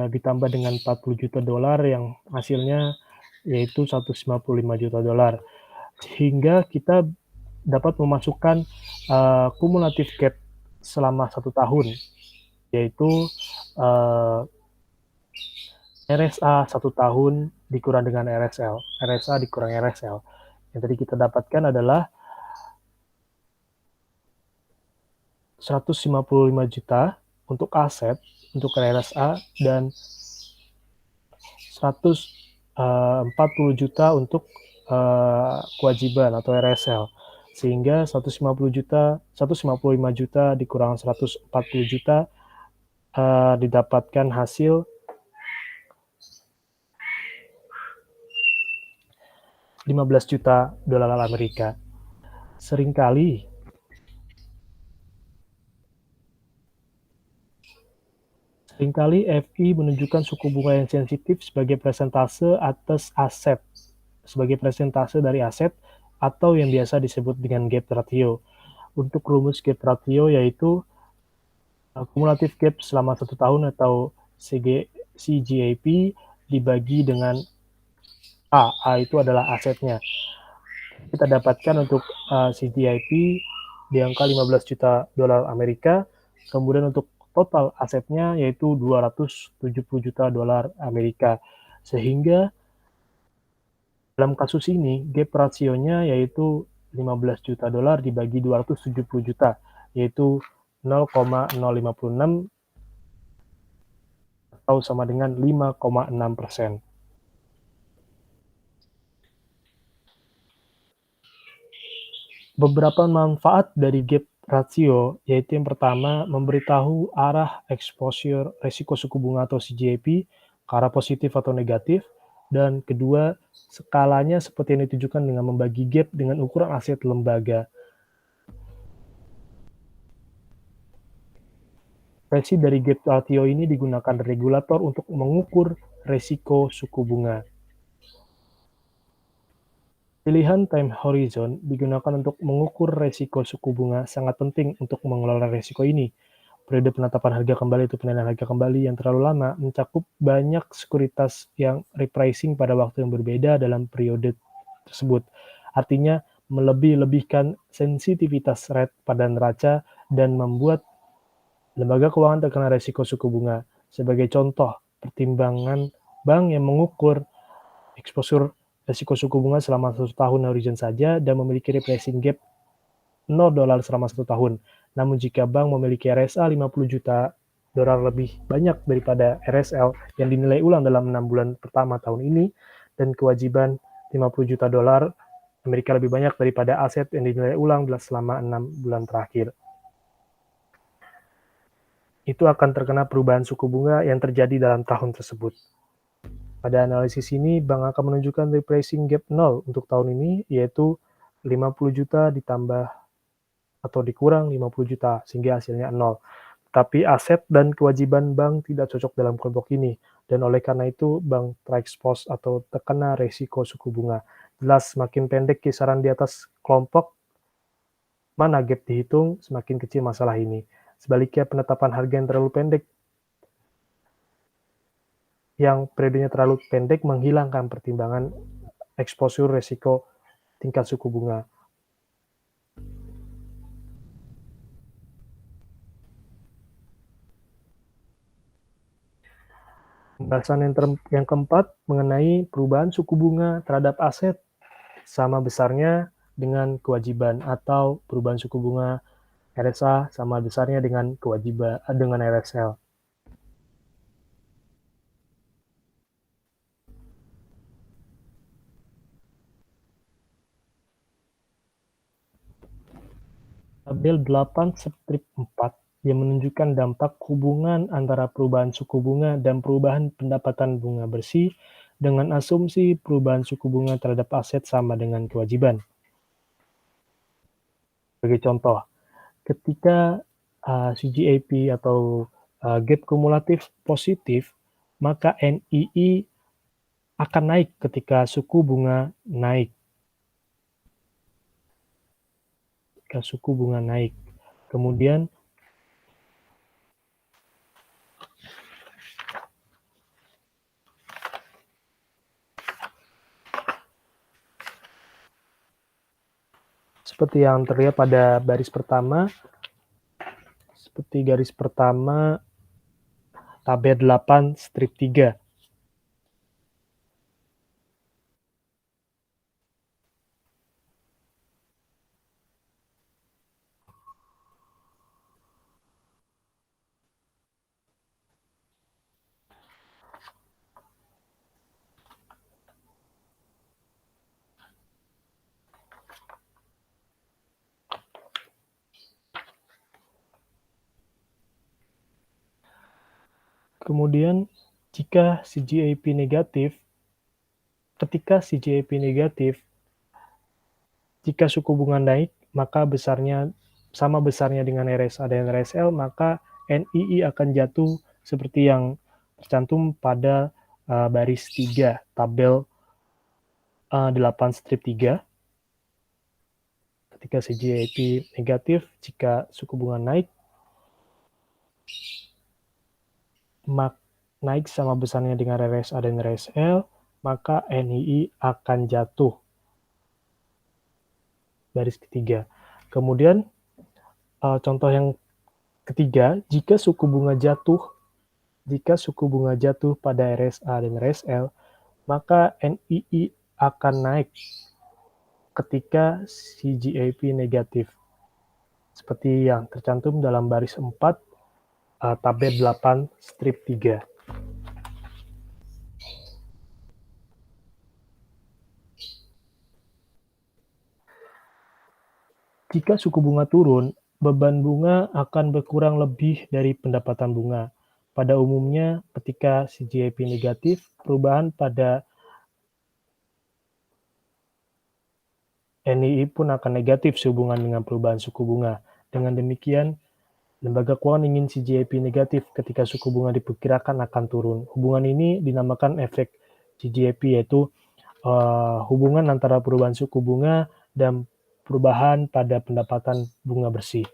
ditambah dengan 40 juta dolar yang hasilnya yaitu 155 juta dolar, sehingga kita dapat memasukkan kumulatif gap selama 1 tahun, yaitu RSA 1 tahun dikurang dengan RSA dikurang RSL. Yang tadi kita dapatkan adalah 155 juta untuk aset, untuk RSA, dan 140 juta untuk kewajiban atau RSL. Sehingga 155 juta dikurang 140 juta didapatkan hasil 15 juta dolar Amerika. Seringkali FI menunjukkan suku bunga yang sensitif sebagai persentase atas aset, sebagai persentase dari aset, atau yang biasa disebut dengan gap ratio. Untuk rumus gap ratio yaitu kumulatif gap selama 1 tahun atau CGAP dibagi dengan A itu adalah asetnya. Kita dapatkan untuk CGAP di angka 15 juta dolar Amerika, kemudian untuk total asetnya yaitu 270 juta dolar Amerika. Sehingga dalam kasus ini gap rasionya yaitu 15 juta dolar dibagi 270 juta, yaitu 0,056 atau sama dengan 5,6%. Beberapa manfaat dari gap ratio yaitu yang pertama, memberitahu arah exposure resiko suku bunga atau CGAP ke arah positif atau negatif, dan kedua, skalanya seperti yang ditunjukkan dengan membagi gap dengan ukuran aset lembaga. Versi dari gap ratio ini digunakan regulator untuk mengukur resiko suku bunga. Pilihan time horizon digunakan untuk mengukur resiko suku bunga sangat penting untuk mengelola resiko ini. Periode penetapan harga kembali atau penilaian harga kembali yang terlalu lama mencakup banyak sekuritas yang repricing pada waktu yang berbeda dalam periode tersebut. Artinya, melebih-lebihkan sensitivitas rate pada neraca dan membuat lembaga keuangan terkena resiko suku bunga. Sebagai contoh, pertimbangan bank yang mengukur exposure resiko suku bunga selama 1 tahun horizon saja dan memiliki repricing gap $0 selama 1 tahun. Namun jika bank memiliki RSA 50 juta dolar lebih banyak daripada RSL yang dinilai ulang dalam 6 bulan pertama tahun ini, dan kewajiban 50 juta dolar Amerika lebih banyak daripada aset yang dinilai ulang selama 6 bulan terakhir, itu akan terkena perubahan suku bunga yang terjadi dalam tahun tersebut. Pada analisis ini, bank akan menunjukkan repricing gap 0 untuk tahun ini, yaitu 50 juta ditambah atau dikurang 50 juta, sehingga hasilnya 0. Tapi aset dan kewajiban bank tidak cocok dalam kelompok ini, dan oleh karena itu bank terekspos atau terkena resiko suku bunga. Jelas semakin pendek kisaran di atas kelompok mana gap dihitung, semakin kecil masalah ini. Sebaliknya, penetapan harga yang terlalu pendek yang periodenya terlalu pendek menghilangkan pertimbangan exposure resiko tingkat suku bunga. Pembahasan yang keempat mengenai perubahan suku bunga terhadap aset sama besarnya dengan kewajiban, atau perubahan suku bunga RSA sama besarnya dengan kewajiban dengan RSL. Tabel 8 strip 4 yang menunjukkan dampak hubungan antara perubahan suku bunga dan perubahan pendapatan bunga bersih dengan asumsi perubahan suku bunga terhadap aset sama dengan kewajiban. Sebagai contoh, ketika CGAP atau gap kumulatif positif, maka NII akan naik ketika suku bunga naik. Kemudian seperti yang terlihat pada garis pertama, tabel 8 strip 3. Kemudian ketika CGAP negatif, jika suku bunga naik, maka sama besarnya dengan RSA dan RSL, maka NII akan jatuh seperti yang tercantum pada baris 3, tabel 8 strip 3. Ketika CGAP negatif, jika suku bunga naik sama besarnya dengan RSA dan RSL, maka NII akan jatuh. Baris ketiga. Kemudian contoh yang ketiga, jika suku bunga jatuh pada RSA dan RSL, maka NII akan naik ketika CGAP negatif. Seperti yang tercantum dalam baris 4, tabel 8 strip 3. Jika suku bunga turun, beban bunga akan berkurang lebih dari pendapatan bunga. Pada umumnya, ketika CGAP negatif, perubahan pada NII pun akan negatif sehubungan dengan perubahan suku bunga. Dengan demikian, lembaga keuangan ingin CGAP negatif ketika suku bunga diperkirakan akan turun. Hubungan ini dinamakan efek CGAP, yaitu hubungan antara perubahan suku bunga dan perubahan pada pendapatan bunga bersih.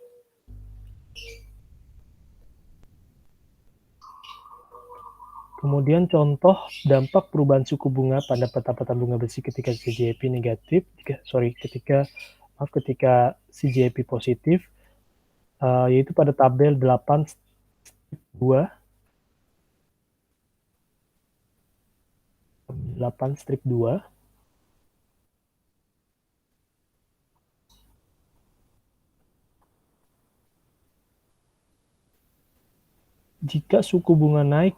Kemudian contoh dampak perubahan suku bunga pada pendapatan bunga bersih ketika CGAP negatif, ketika CGAP positif, yaitu pada tabel 8 strip 2. Jika suku bunga naik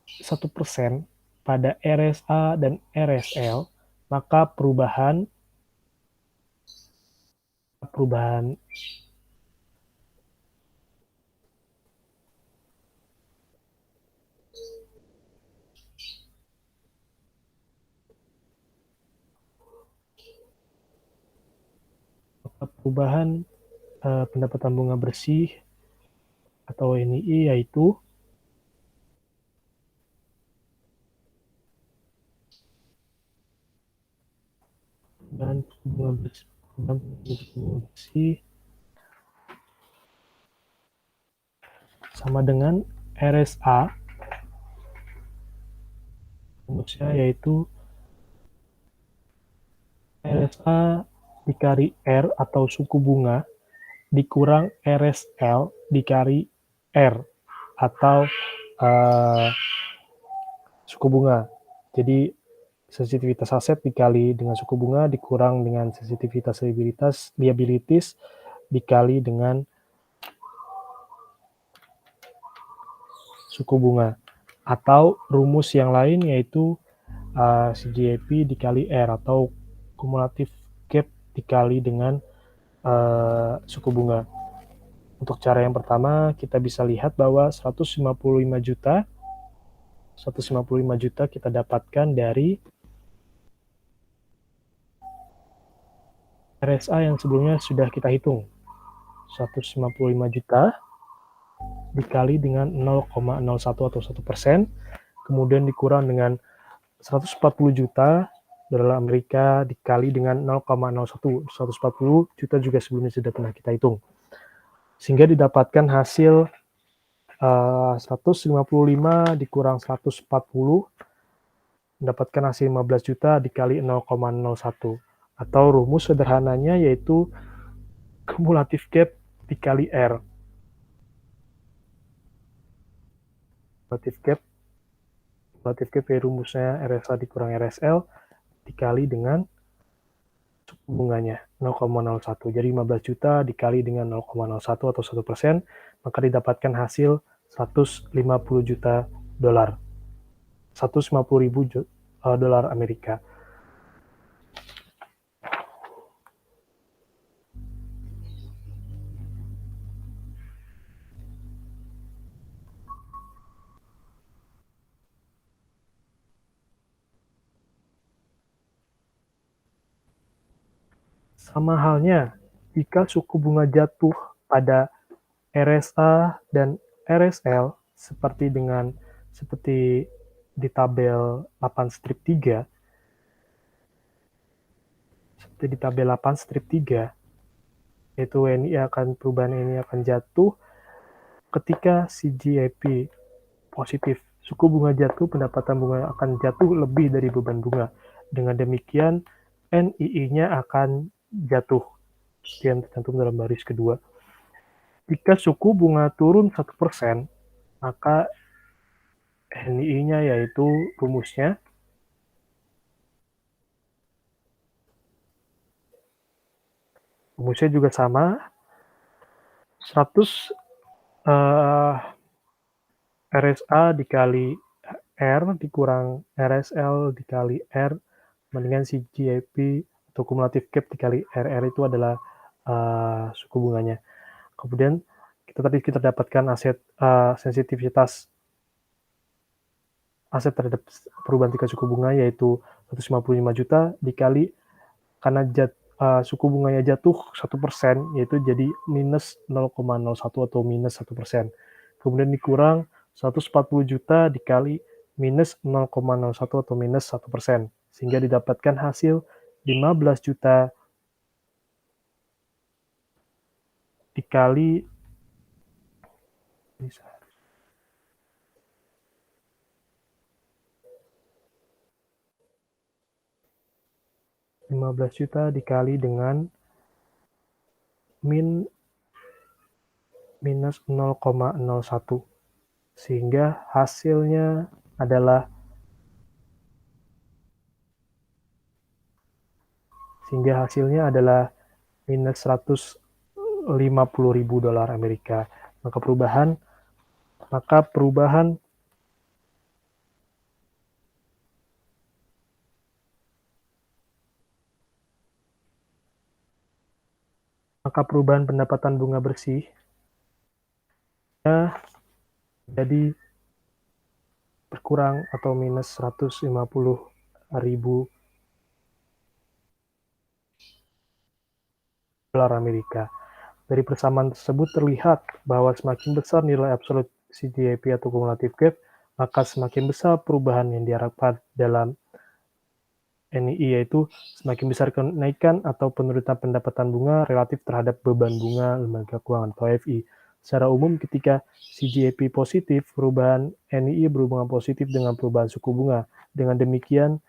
1% pada RSA dan RSL, maka perubahan pendapatan bunga bersih atau NII yaitu dan bunga bersih sama dengan RSA, rumusnya yaitu RSA dikali R atau suku bunga dikurang RSL dikali R atau suku bunga. Jadi sensitivitas aset dikali dengan suku bunga dikurang dengan sensitivitas liabilities dikali dengan suku bunga. Atau rumus yang lain yaitu CGAP dikali R atau cumulative gap dikali dengan suku bunga. Untuk cara yang pertama, kita bisa lihat bahwa 155 juta kita dapatkan dari RSA yang sebelumnya sudah kita hitung. 155 juta dikali dengan 0,01 atau 1%, kemudian dikurang dengan 140 juta dolar Amerika dikali dengan 0,01. 140 juta juga sebelumnya sudah pernah kita hitung. Sehingga didapatkan hasil 155 dikurang 140 mendapatkan hasil 15 juta dikali 0,01. Atau rumus sederhananya yaitu cumulative gap dikali R. Cumulative gap ya rumusnya RSA dikurang RSL dikali dengan suku bunganya 0,01. Jadi 15 juta dikali dengan 0,01 atau 1%, maka didapatkan hasil 150 juta dolar. 150 ribu dolar Amerika. Sama halnya jika suku bunga jatuh pada RSA dan RSL seperti di tabel 8 strip 3, seperti di tabel 8 strip 3, yaitu perubahan ini akan jatuh ketika CGAP positif. Suku bunga jatuh, pendapatan bunga akan jatuh lebih dari beban bunga. Dengan demikian, NII-nya akan jatuh. Yang tercantum dalam baris kedua. Jika suku bunga turun 1%, maka NII-nya yaitu rumusnya juga sama, 100 RSA dikali R dikurang RSL dikali R mendingan CGAP atau cumulative gap dikali RR itu adalah suku bunganya. Kemudian kita dapatkan sensitivitas aset terhadap perubahan tingkat suku bunga yaitu 155 juta dikali karena suku bunganya jatuh 1%, yaitu jadi minus 0,01 atau minus 1%. Kemudian dikurang 140 juta dikali minus 0,01 atau minus 1%. Sehingga didapatkan hasil 15 juta dikali 15 juta dikali dengan minus 0,01 sehingga hasilnya adalah minus 150 ribu dolar Amerika. Maka perubahan pendapatan bunga bersih jadi berkurang atau minus 150 ribu dolar Amerika. Dari persamaan tersebut terlihat bahwa semakin besar nilai absolut CGAP atau cumulative gap, maka semakin besar perubahan yang diharapkan dalam NII, yaitu semakin besar kenaikan atau penurunan pendapatan bunga relatif terhadap beban bunga lembaga keuangan atau FI. Secara umum, ketika CGAP positif, perubahan NII berhubungan positif dengan perubahan suku bunga. Dengan demikian,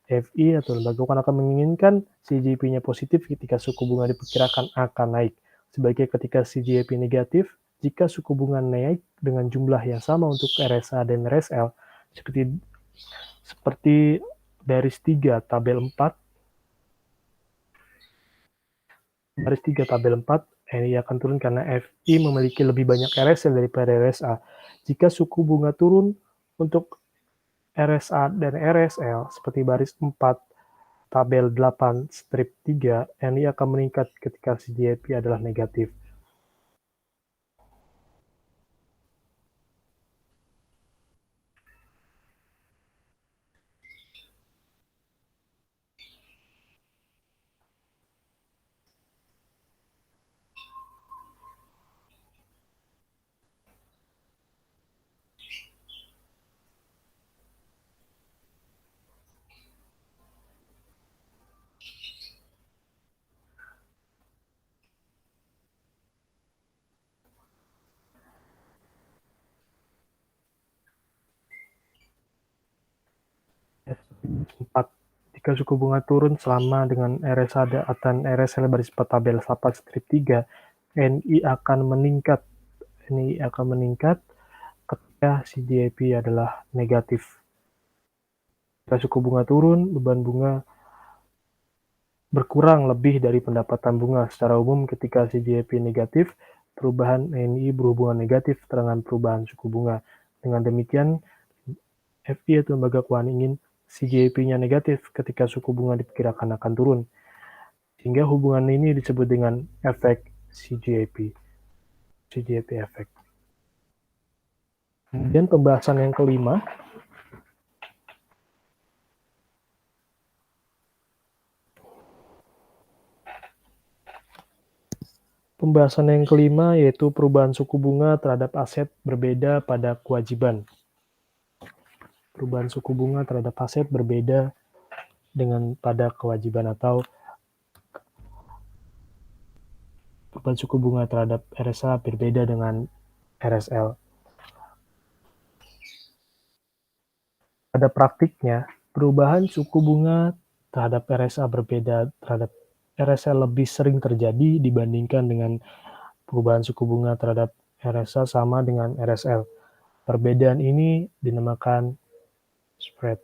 FI atau lembaga keuangan akan menginginkan CGP-nya positif ketika suku bunga diperkirakan akan naik. Sebaliknya ketika CGP negatif, jika suku bunga naik dengan jumlah yang sama untuk RSA dan RSL, seperti baris 3 tabel 4, ini akan turun karena FI memiliki lebih banyak RSL daripada RSA. Jika suku bunga turun untuk RSA dan RSL seperti baris 4 tabel 8 strip 3, NI akan meningkat ketika CGP adalah negatif. Empat, jika suku bunga turun selama dengan RSA dan RSL baris 4 tabel 8 strip 3, NI akan meningkat. Ketika CGP adalah negatif. Jika suku bunga turun, beban bunga berkurang lebih dari pendapatan bunga. Secara umum, ketika CGP negatif, perubahan NI berhubungan negatif dengan perubahan suku bunga. Dengan demikian, FI atau lembaga keuangan ingin CGP-nya negatif ketika suku bunga diperkirakan akan turun. Sehingga hubungan ini disebut dengan efek CGP efek. Kemudian pembahasan yang kelima, yaitu perubahan suku bunga terhadap aset berbeda pada kewajiban. Perubahan suku bunga terhadap aset berbeda dengan pada kewajiban, atau perubahan suku bunga terhadap RSA berbeda dengan RSL. Pada praktiknya, perubahan suku bunga terhadap RSA berbeda terhadap RSL lebih sering terjadi dibandingkan dengan perubahan suku bunga terhadap RSA sama dengan RSL. Perbedaan ini dinamakan spread.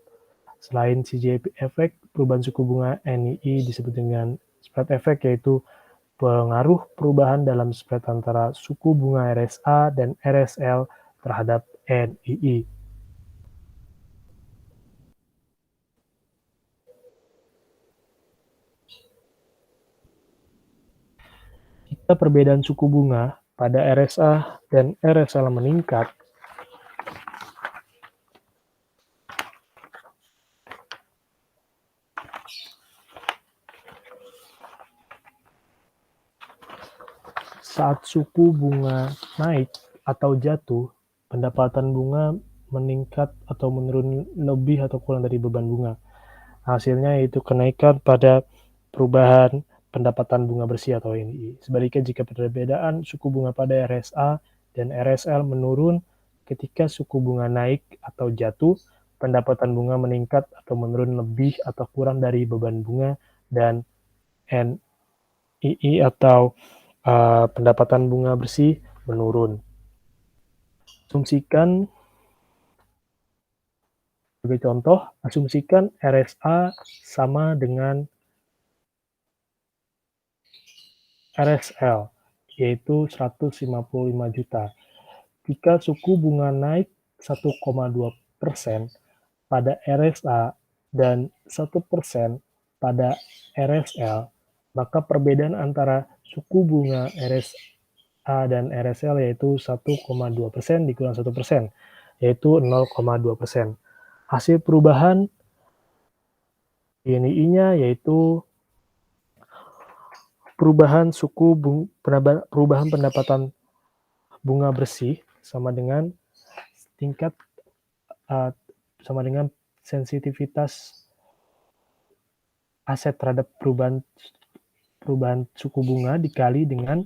Selain CGP effect, perubahan suku bunga NII disebut dengan spread effect, yaitu pengaruh perubahan dalam spread antara suku bunga RSA dan RSL terhadap NII. Jika perbedaan suku bunga pada RSA dan RSL meningkat, saat suku bunga naik atau jatuh, pendapatan bunga meningkat atau menurun lebih atau kurang dari beban bunga. Hasilnya yaitu kenaikan pada perubahan pendapatan bunga bersih atau NII. Sebaliknya, jika perbedaan suku bunga pada RSA dan RSL menurun ketika suku bunga naik atau jatuh, pendapatan bunga meningkat atau menurun lebih atau kurang dari beban bunga, dan NII atau pendapatan bunga bersih menurun. Sebagai contoh, asumsikan RSA sama dengan RSL, yaitu 155 juta. Jika suku bunga naik 1,2% pada RSA dan 1% pada RSL, maka perbedaan antara suku bunga RSA dan RSL yaitu 1,2% dikurang 1%, yaitu 0,2%. Hasil perubahan NII-nya yaitu perubahan pendapatan bunga bersih sama dengan sensitivitas aset terhadap perubahan suku bunga dikali dengan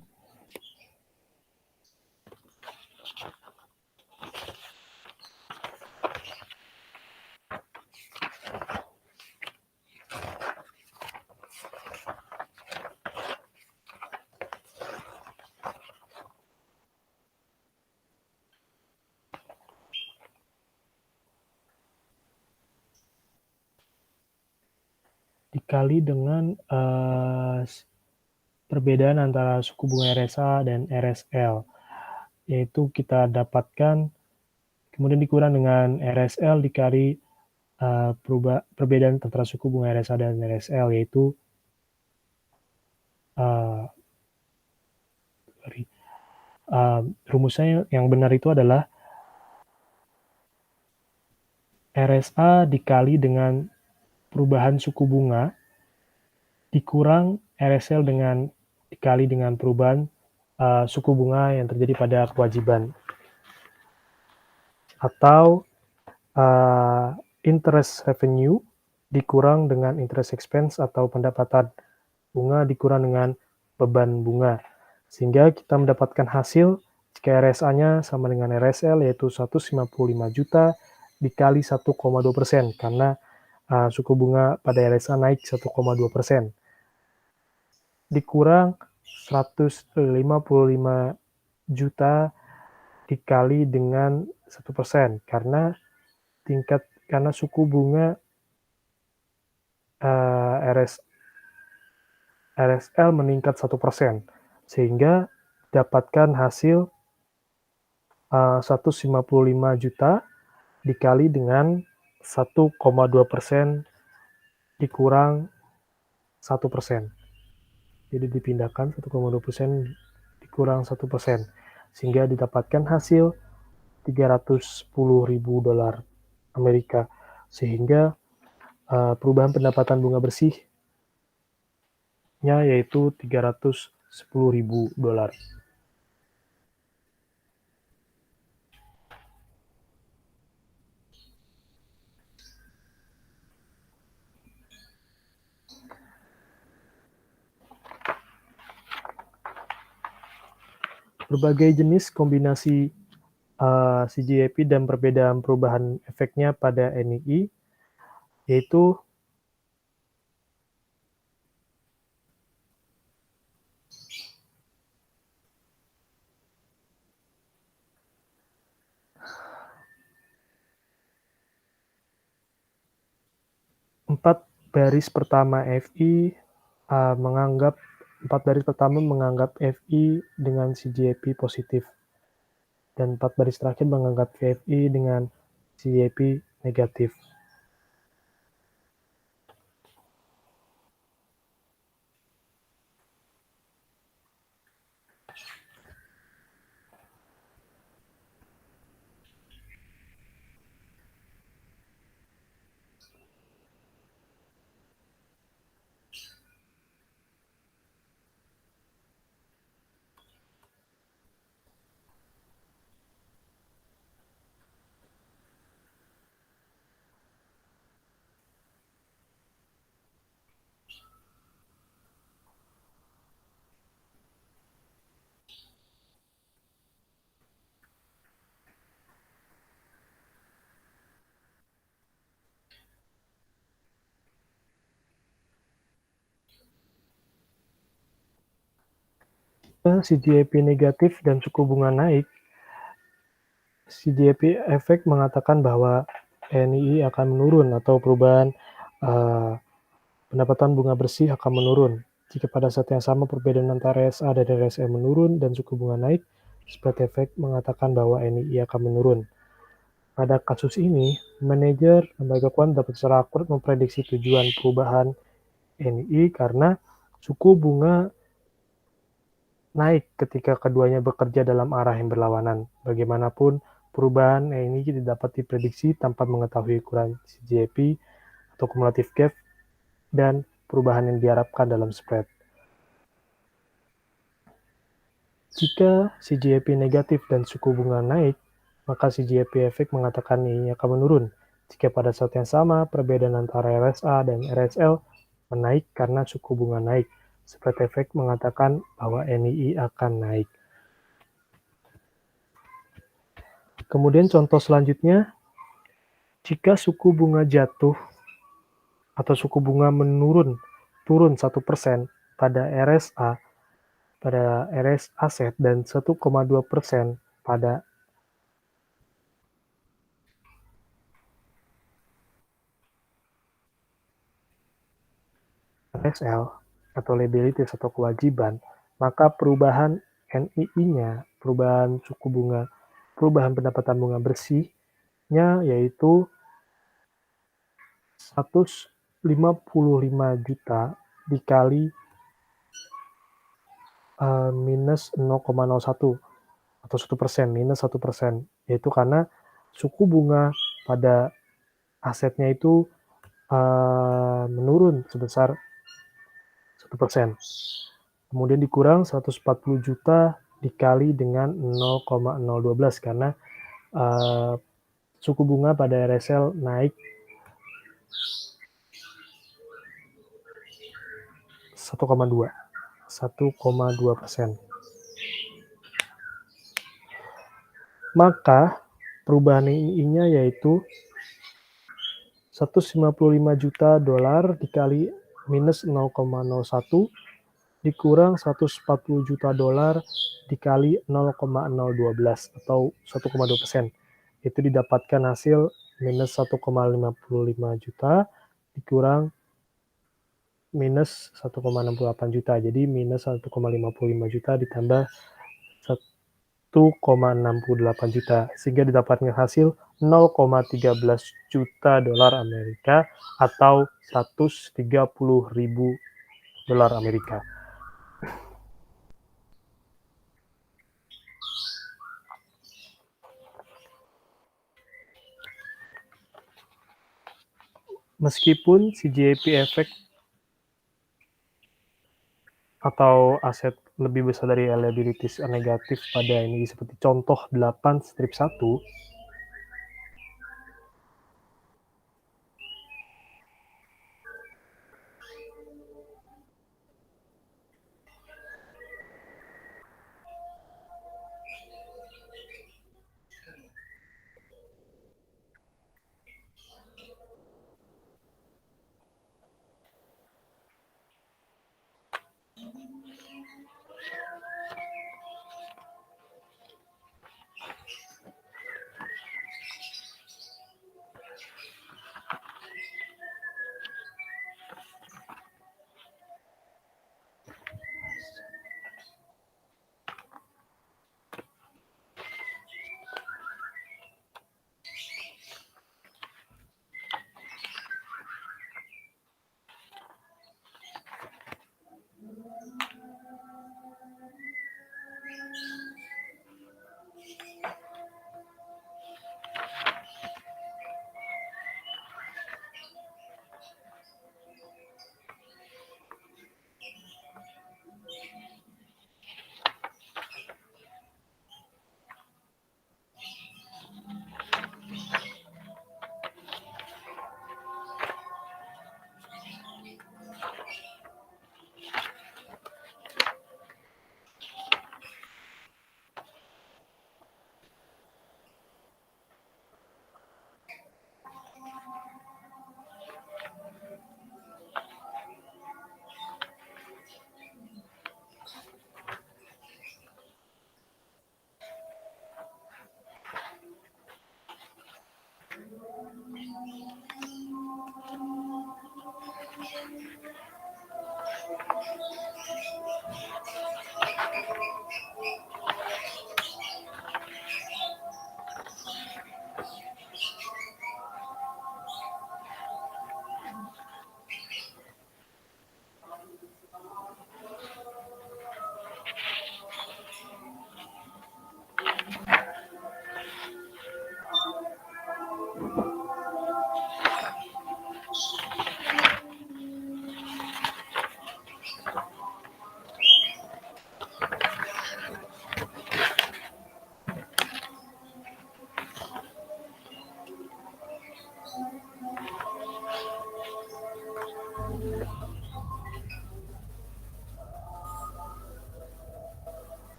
dikali dengan perbedaan antara suku bunga RSA dan RSL, yaitu kita dapatkan kemudian dikurang dengan RSL dikali perbedaan antara suku bunga RSA dan RSL, yaitu rumusnya yang benar itu adalah RSA dikali dengan perubahan suku bunga dikurang RSL dikali dengan perubahan suku bunga yang terjadi pada kewajiban, atau interest revenue dikurang dengan interest expense atau pendapatan bunga dikurang dengan beban bunga, sehingga kita mendapatkan hasil jika RSA-nya sama dengan RSL, yaitu 155 juta dikali 1,2%, karena suku bunga pada RSA naik 1,2%, dikurang 155 juta dikali dengan 1%, karena suku bunga RSL meningkat 1%, sehingga dapatkan hasil 155 juta dikali dengan 1,2% dikurang 1%. Jadi dipindahkan 1,2% dikurang 1%, sehingga didapatkan hasil 310.000 dolar Amerika, sehingga perubahan pendapatan bunga bersihnya yaitu 310.000 dolar. Berbagai jenis kombinasi CGAP dan perbedaan perubahan efeknya pada NII, yaitu empat baris pertama menganggap FI dengan CGAP positif, dan 4 baris terakhir menganggap FI dengan CGAP negatif. CGAP negatif dan suku bunga naik, CGAP efek mengatakan bahwa NII akan menurun atau perubahan pendapatan bunga bersih akan menurun. Jika pada saat yang sama perbedaan antara RSA dan RSE menurun dan suku bunga naik, spread effect mengatakan bahwa NII akan menurun. Pada kasus ini, manajer lembaga keuangan dapat secara akurat memprediksi tujuan perubahan NII karena suku bunga naik ketika keduanya bekerja dalam arah yang berlawanan. Bagaimanapun, perubahan NII tidak dapat diprediksi tanpa mengetahui ukuran CGAP atau cumulative gap dan perubahan yang diharapkan dalam spread. Jika CGAP negatif dan suku bunga naik, maka CGAP efek mengatakan NII akan menurun. Jika pada saat yang sama, perbedaan antara RSA dan RSL menaik karena suku bunga naik, spread effect mengatakan bahwa NII akan naik. Kemudian contoh selanjutnya, jika suku bunga jatuh atau suku bunga turun 1% pada RS aset dan 1,2% pada RSL atau liabilities atau kewajiban, maka perubahan NII-nya, perubahan suku bunga, perubahan pendapatan bunga bersihnya yaitu 155 juta dikali minus 0,01 atau 1%, minus 1%, yaitu karena suku bunga pada asetnya itu menurun sebesar 1%. Kemudian dikurang 140 juta dikali dengan 0,012 karena suku bunga pada RSL naik 1,2%. Maka perubahan NII-nya yaitu 155 juta dolar dikali minus 0,01 dikurang 140 juta dolar dikali 0,012 atau 1,2%. Itu didapatkan hasil minus 1,55 juta dikurang minus 1,68 juta. Jadi minus 1,55 juta ditambah 1,68 juta, sehingga didapatkan hasil 0,13 juta dolar Amerika atau 130.000 dolar Amerika. Meskipun CGAP effect atau aset lebih besar dari liabilities negatif pada ini seperti contoh 8/1,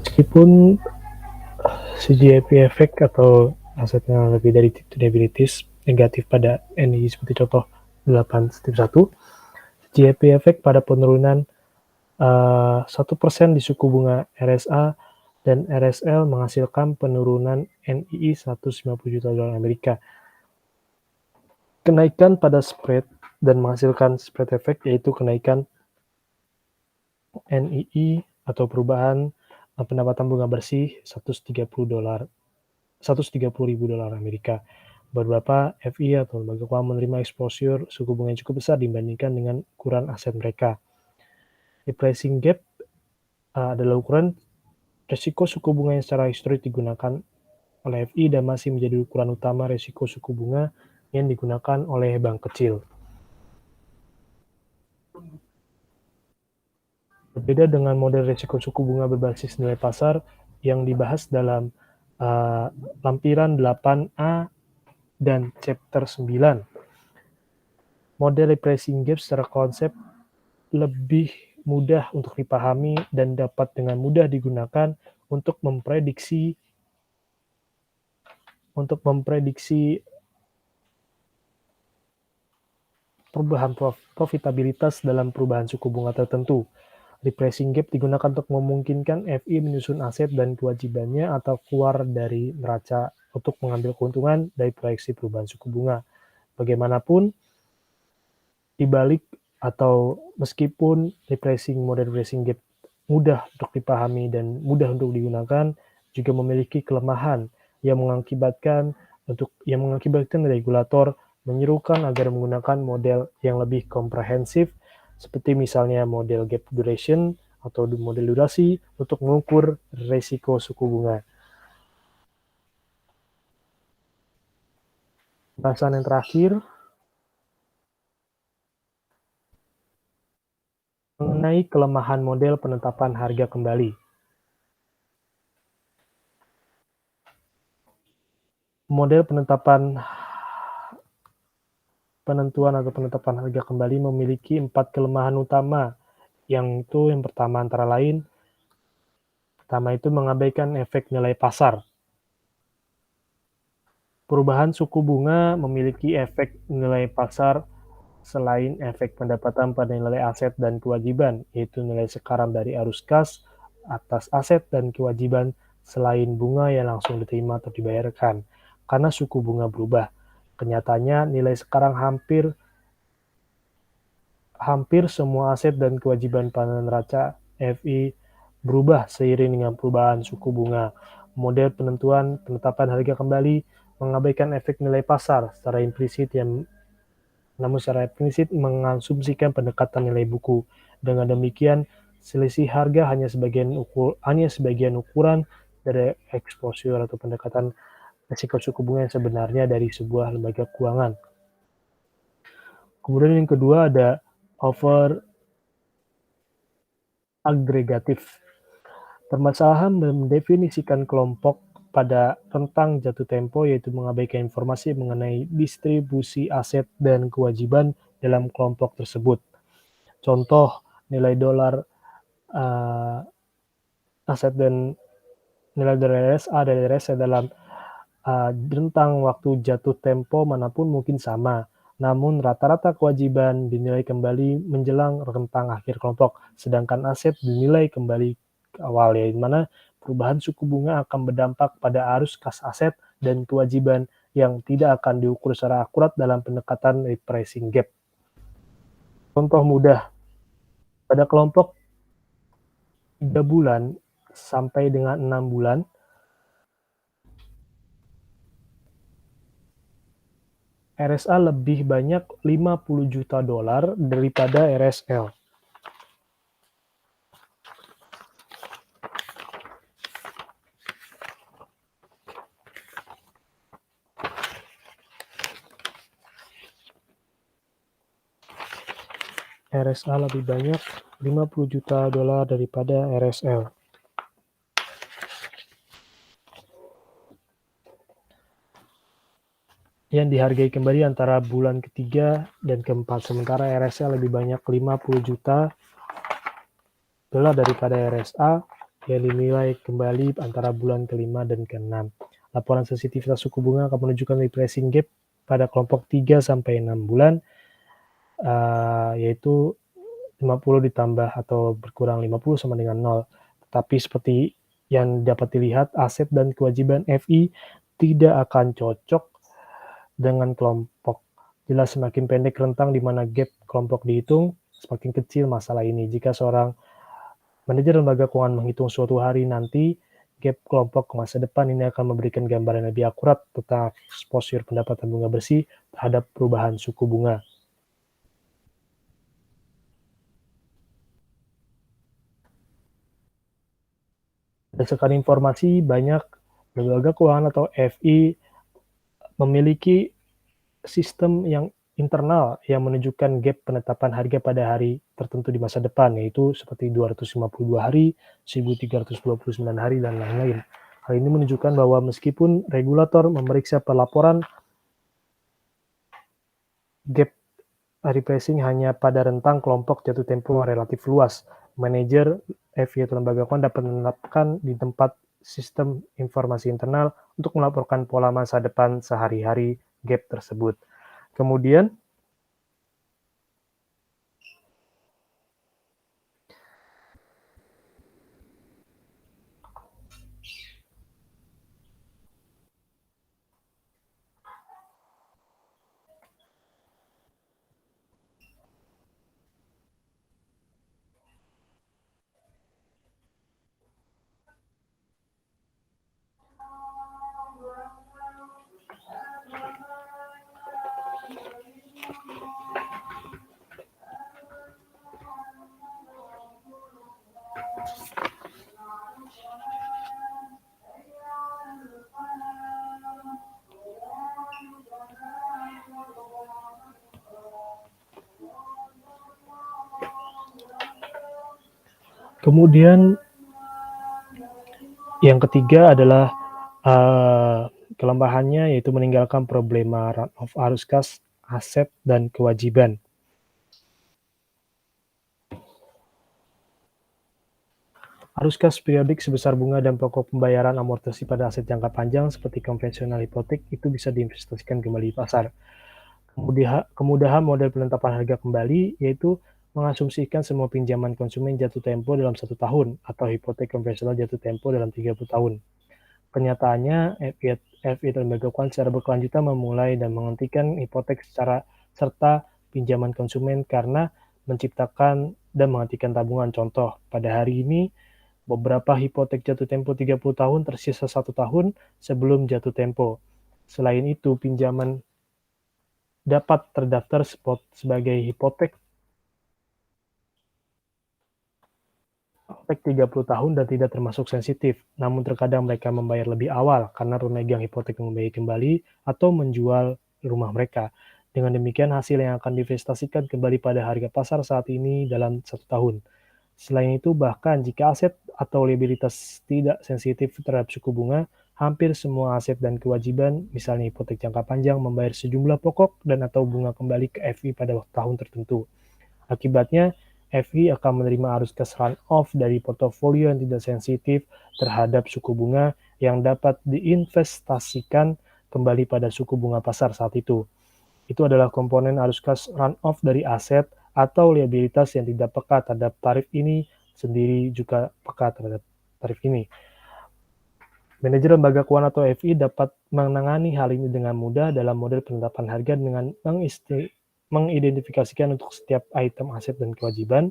Meskipun CGAP efek atau asetnya lebih dari liabilities negatif pada NII seperti contoh 8.1, CGAP efek pada penurunan 1% di suku bunga RSA dan RSL menghasilkan penurunan NII 150 juta dolar Amerika. Kenaikan pada spread dan menghasilkan spread efek yaitu kenaikan NII atau perubahan pendapatan bunga bersih 130 ribu dolar Amerika. Beberapa FI atau lembaga keuangan menerima exposure suku bunga yang cukup besar dibandingkan dengan ukuran aset mereka. Repricing gap adalah ukuran resiko suku bunga yang secara historis digunakan oleh FI dan masih menjadi ukuran utama resiko suku bunga yang digunakan oleh bank kecil. Berbeda dengan model risiko suku bunga berbasis nilai pasar yang dibahas dalam lampiran 8A dan chapter 9. Model repricing gap secara konsep lebih mudah untuk dipahami dan dapat dengan mudah digunakan untuk memprediksi perubahan profitabilitas dalam perubahan suku bunga tertentu. Repricing gap digunakan untuk memungkinkan FI menyusun aset dan kewajibannya atau keluar dari neraca untuk mengambil keuntungan dari proyeksi perubahan suku bunga. Bagaimanapun, dibalik atau meskipun model repricing gap mudah untuk dipahami dan mudah untuk digunakan, juga memiliki kelemahan yang mengakibatkan regulator menyerukan agar menggunakan model yang lebih komprehensif seperti misalnya model gap duration atau model durasi untuk mengukur risiko suku bunga. Bahasan yang terakhir mengenai kelemahan model penetapan harga kembali. Model penetapan harga kembali memiliki 4 kelemahan utama, yang pertama antara lain, itu mengabaikan efek nilai pasar. Perubahan suku bunga memiliki efek nilai pasar selain efek pendapatan pada nilai aset dan kewajiban, yaitu nilai sekarang dari arus kas atas aset dan kewajiban selain bunga yang langsung diterima atau dibayarkan. Karena suku bunga berubah, kenyataannya nilai sekarang hampir semua aset dan kewajiban pada neraca FI berubah seiring dengan perubahan suku bunga. Model penetapan harga kembali mengabaikan efek nilai pasar secara implisit mengasumsikan pendekatan nilai buku. Dengan demikian, selisih harga hanya sebagian ukuran dari exposure atau pendekatan risiko suku bunga yang sebenarnya dari sebuah lembaga keuangan. Kemudian yang kedua ada over agregatif. Permasalahan mendefinisikan kelompok pada rentang jatuh tempo, yaitu mengabaikan informasi mengenai distribusi aset dan kewajiban dalam kelompok tersebut. Contoh, nilai dolar aset dan nilai dolar RSA dan RSA dalam rentang waktu jatuh tempo manapun mungkin sama. Namun rata-rata kewajiban dinilai kembali menjelang rentang akhir kelompok, sedangkan aset dinilai kembali ke awal, yaitu mana perubahan suku bunga akan berdampak pada arus kas aset dan kewajiban yang tidak akan diukur secara akurat dalam pendekatan repricing gap. Contoh mudah, pada kelompok 3 bulan sampai dengan 6 bulan, RSA lebih banyak 50 juta dolar daripada RSL. RSA lebih banyak 50 juta dolar daripada RSL. yang dihargai kembali antara bulan ketiga dan keempat. Sementara RSA lebih banyak 50 juta dolar daripada RSA yang dinilai kembali antara bulan kelima dan keenam. Laporan sensitivitas suku bunga akan menunjukkan repricing gap pada kelompok 3 sampai 6 bulan, yaitu 50 ditambah atau berkurang 50 sama dengan 0. Tetapi seperti yang dapat dilihat, aset dan kewajiban FI tidak akan cocok dengan kelompok. Jelas semakin pendek rentang di mana gap kelompok dihitung, semakin kecil masalah ini. Jika seorang manajer lembaga keuangan menghitung suatu hari nanti, gap kelompok masa depan ini akan memberikan gambaran lebih akurat tentang exposure pendapatan bunga bersih terhadap perubahan suku bunga. Berdasarkan informasi, banyak lembaga keuangan atau FI memiliki sistem yang internal yang menunjukkan gap penetapan harga pada hari tertentu di masa depan, yaitu seperti 252 hari, 1329 hari, dan lain-lain. Hal ini menunjukkan bahwa meskipun regulator memeriksa pelaporan gap repricing hanya pada rentang kelompok jatuh tempo yang relatif luas, manajer FI atau lembaga keuangan dapat menetapkan di tempat sistem informasi internal untuk melaporkan pola masa depan sehari-hari gap tersebut. Kemudian, yang ketiga adalah kelemahannya, yaitu meninggalkan problema run off arus kas, aset, dan kewajiban. Arus kas periodik sebesar bunga dan pokok pembayaran amortisasi pada aset jangka panjang seperti konvensional hipotek itu bisa diinvestasikan kembali di pasar. Kemudahan model penetapan harga kembali yaitu mengasumsikan semua pinjaman konsumen jatuh tempo dalam 1 tahun atau hipotek konvensional jatuh tempo dalam 30 tahun. Kenyataannya, FI dan lembaga keuangan secara berkelanjutan memulai dan menghentikan hipotek serta pinjaman konsumen karena menciptakan dan menghentikan tabungan. Contoh, pada hari ini, beberapa hipotek jatuh tempo 30 tahun tersisa 1 tahun sebelum jatuh tempo. Selain itu, pinjaman dapat terdaftar sebagai hipotek 30 tahun dan tidak termasuk sensitif, namun terkadang mereka membayar lebih awal karena pemegang hipotek membayar kembali atau menjual rumah mereka. Dengan demikian, hasil yang akan diinvestasikan kembali pada harga pasar saat ini dalam 1 tahun. Selain itu, bahkan jika aset atau liabilitas tidak sensitif terhadap suku bunga, hampir semua aset dan kewajiban, misalnya hipotek jangka panjang, membayar sejumlah pokok dan atau bunga kembali ke FI pada tahun tertentu. Akibatnya, FI akan menerima arus kas run-off dari portofolio yang tidak sensitif terhadap suku bunga yang dapat diinvestasikan kembali pada suku bunga pasar saat itu. Itu adalah komponen arus kas run-off dari aset atau liabilitas yang tidak peka terhadap tarif ini sendiri juga peka terhadap tarif ini. Manajer lembaga keuangan atau FI dapat menangani hal ini dengan mudah dalam model penetapan harga dengan mengidentifikasikan untuk setiap item aset dan kewajiban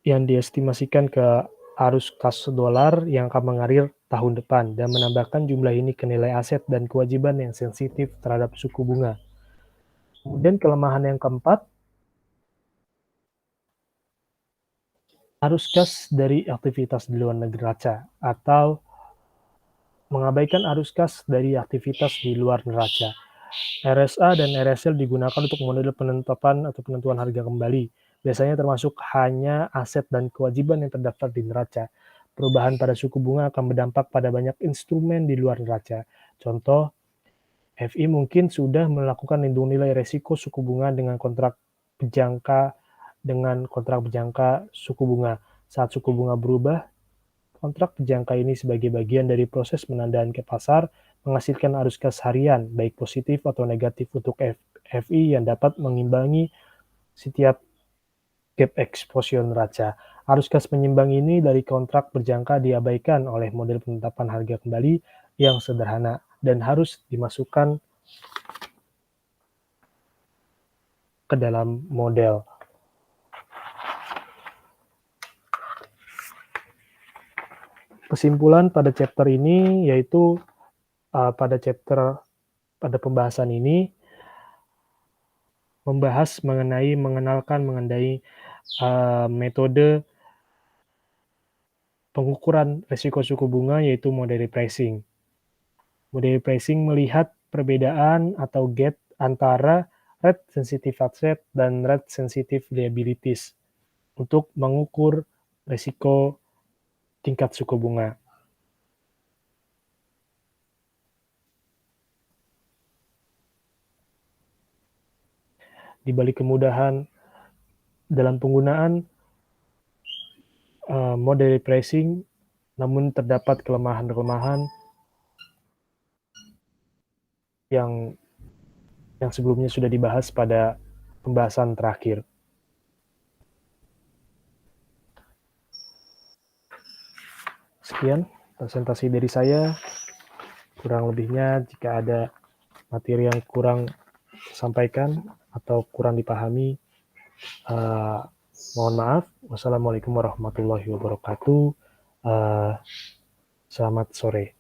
yang diestimasikan ke arus kas dolar yang akan mengalir tahun depan dan menambahkan jumlah ini ke nilai aset dan kewajiban yang sensitif terhadap suku bunga. Kemudian kelemahan yang keempat, arus kas dari aktivitas di luar neraca atau mengabaikan arus kas dari aktivitas di luar neraca. RSA dan RSL digunakan untuk model penetapan atau penentuan harga kembali. biasanya termasuk hanya aset dan kewajiban yang terdaftar di neraca. Perubahan pada suku bunga akan berdampak pada banyak instrumen di luar neraca. Contoh, FI mungkin sudah melakukan lindung nilai resiko suku bunga dengan kontrak berjangka suku bunga. Saat suku bunga berubah, kontrak berjangka ini sebagai bagian dari proses penandaan ke pasar menghasilkan arus kas harian, baik positif atau negatif untuk FI yang dapat mengimbangi setiap gap exposure neraca. Arus kas penyimbang ini dari kontrak berjangka diabaikan oleh model penetapan harga kembali yang sederhana dan harus dimasukkan ke dalam model. Kesimpulan pada chapter ini yaitu pada pembahasan ini membahas mengenalkan mengenai metode pengukuran risiko suku bunga yaitu model repricing. Model repricing melihat perbedaan atau gap antara rate sensitive asset dan rate sensitive liabilities untuk mengukur risiko tingkat suku bunga. Di balik kemudahan dalam penggunaan model repricing, namun terdapat kelemahan-kelemahan yang sebelumnya sudah dibahas pada pembahasan terakhir. Sekian presentasi dari saya. Kurang lebihnya jika ada materi yang kurang sampaikan atau kurang dipahami, mohon maaf. Wassalamualaikum warahmatullahi wabarakatuh. Selamat sore.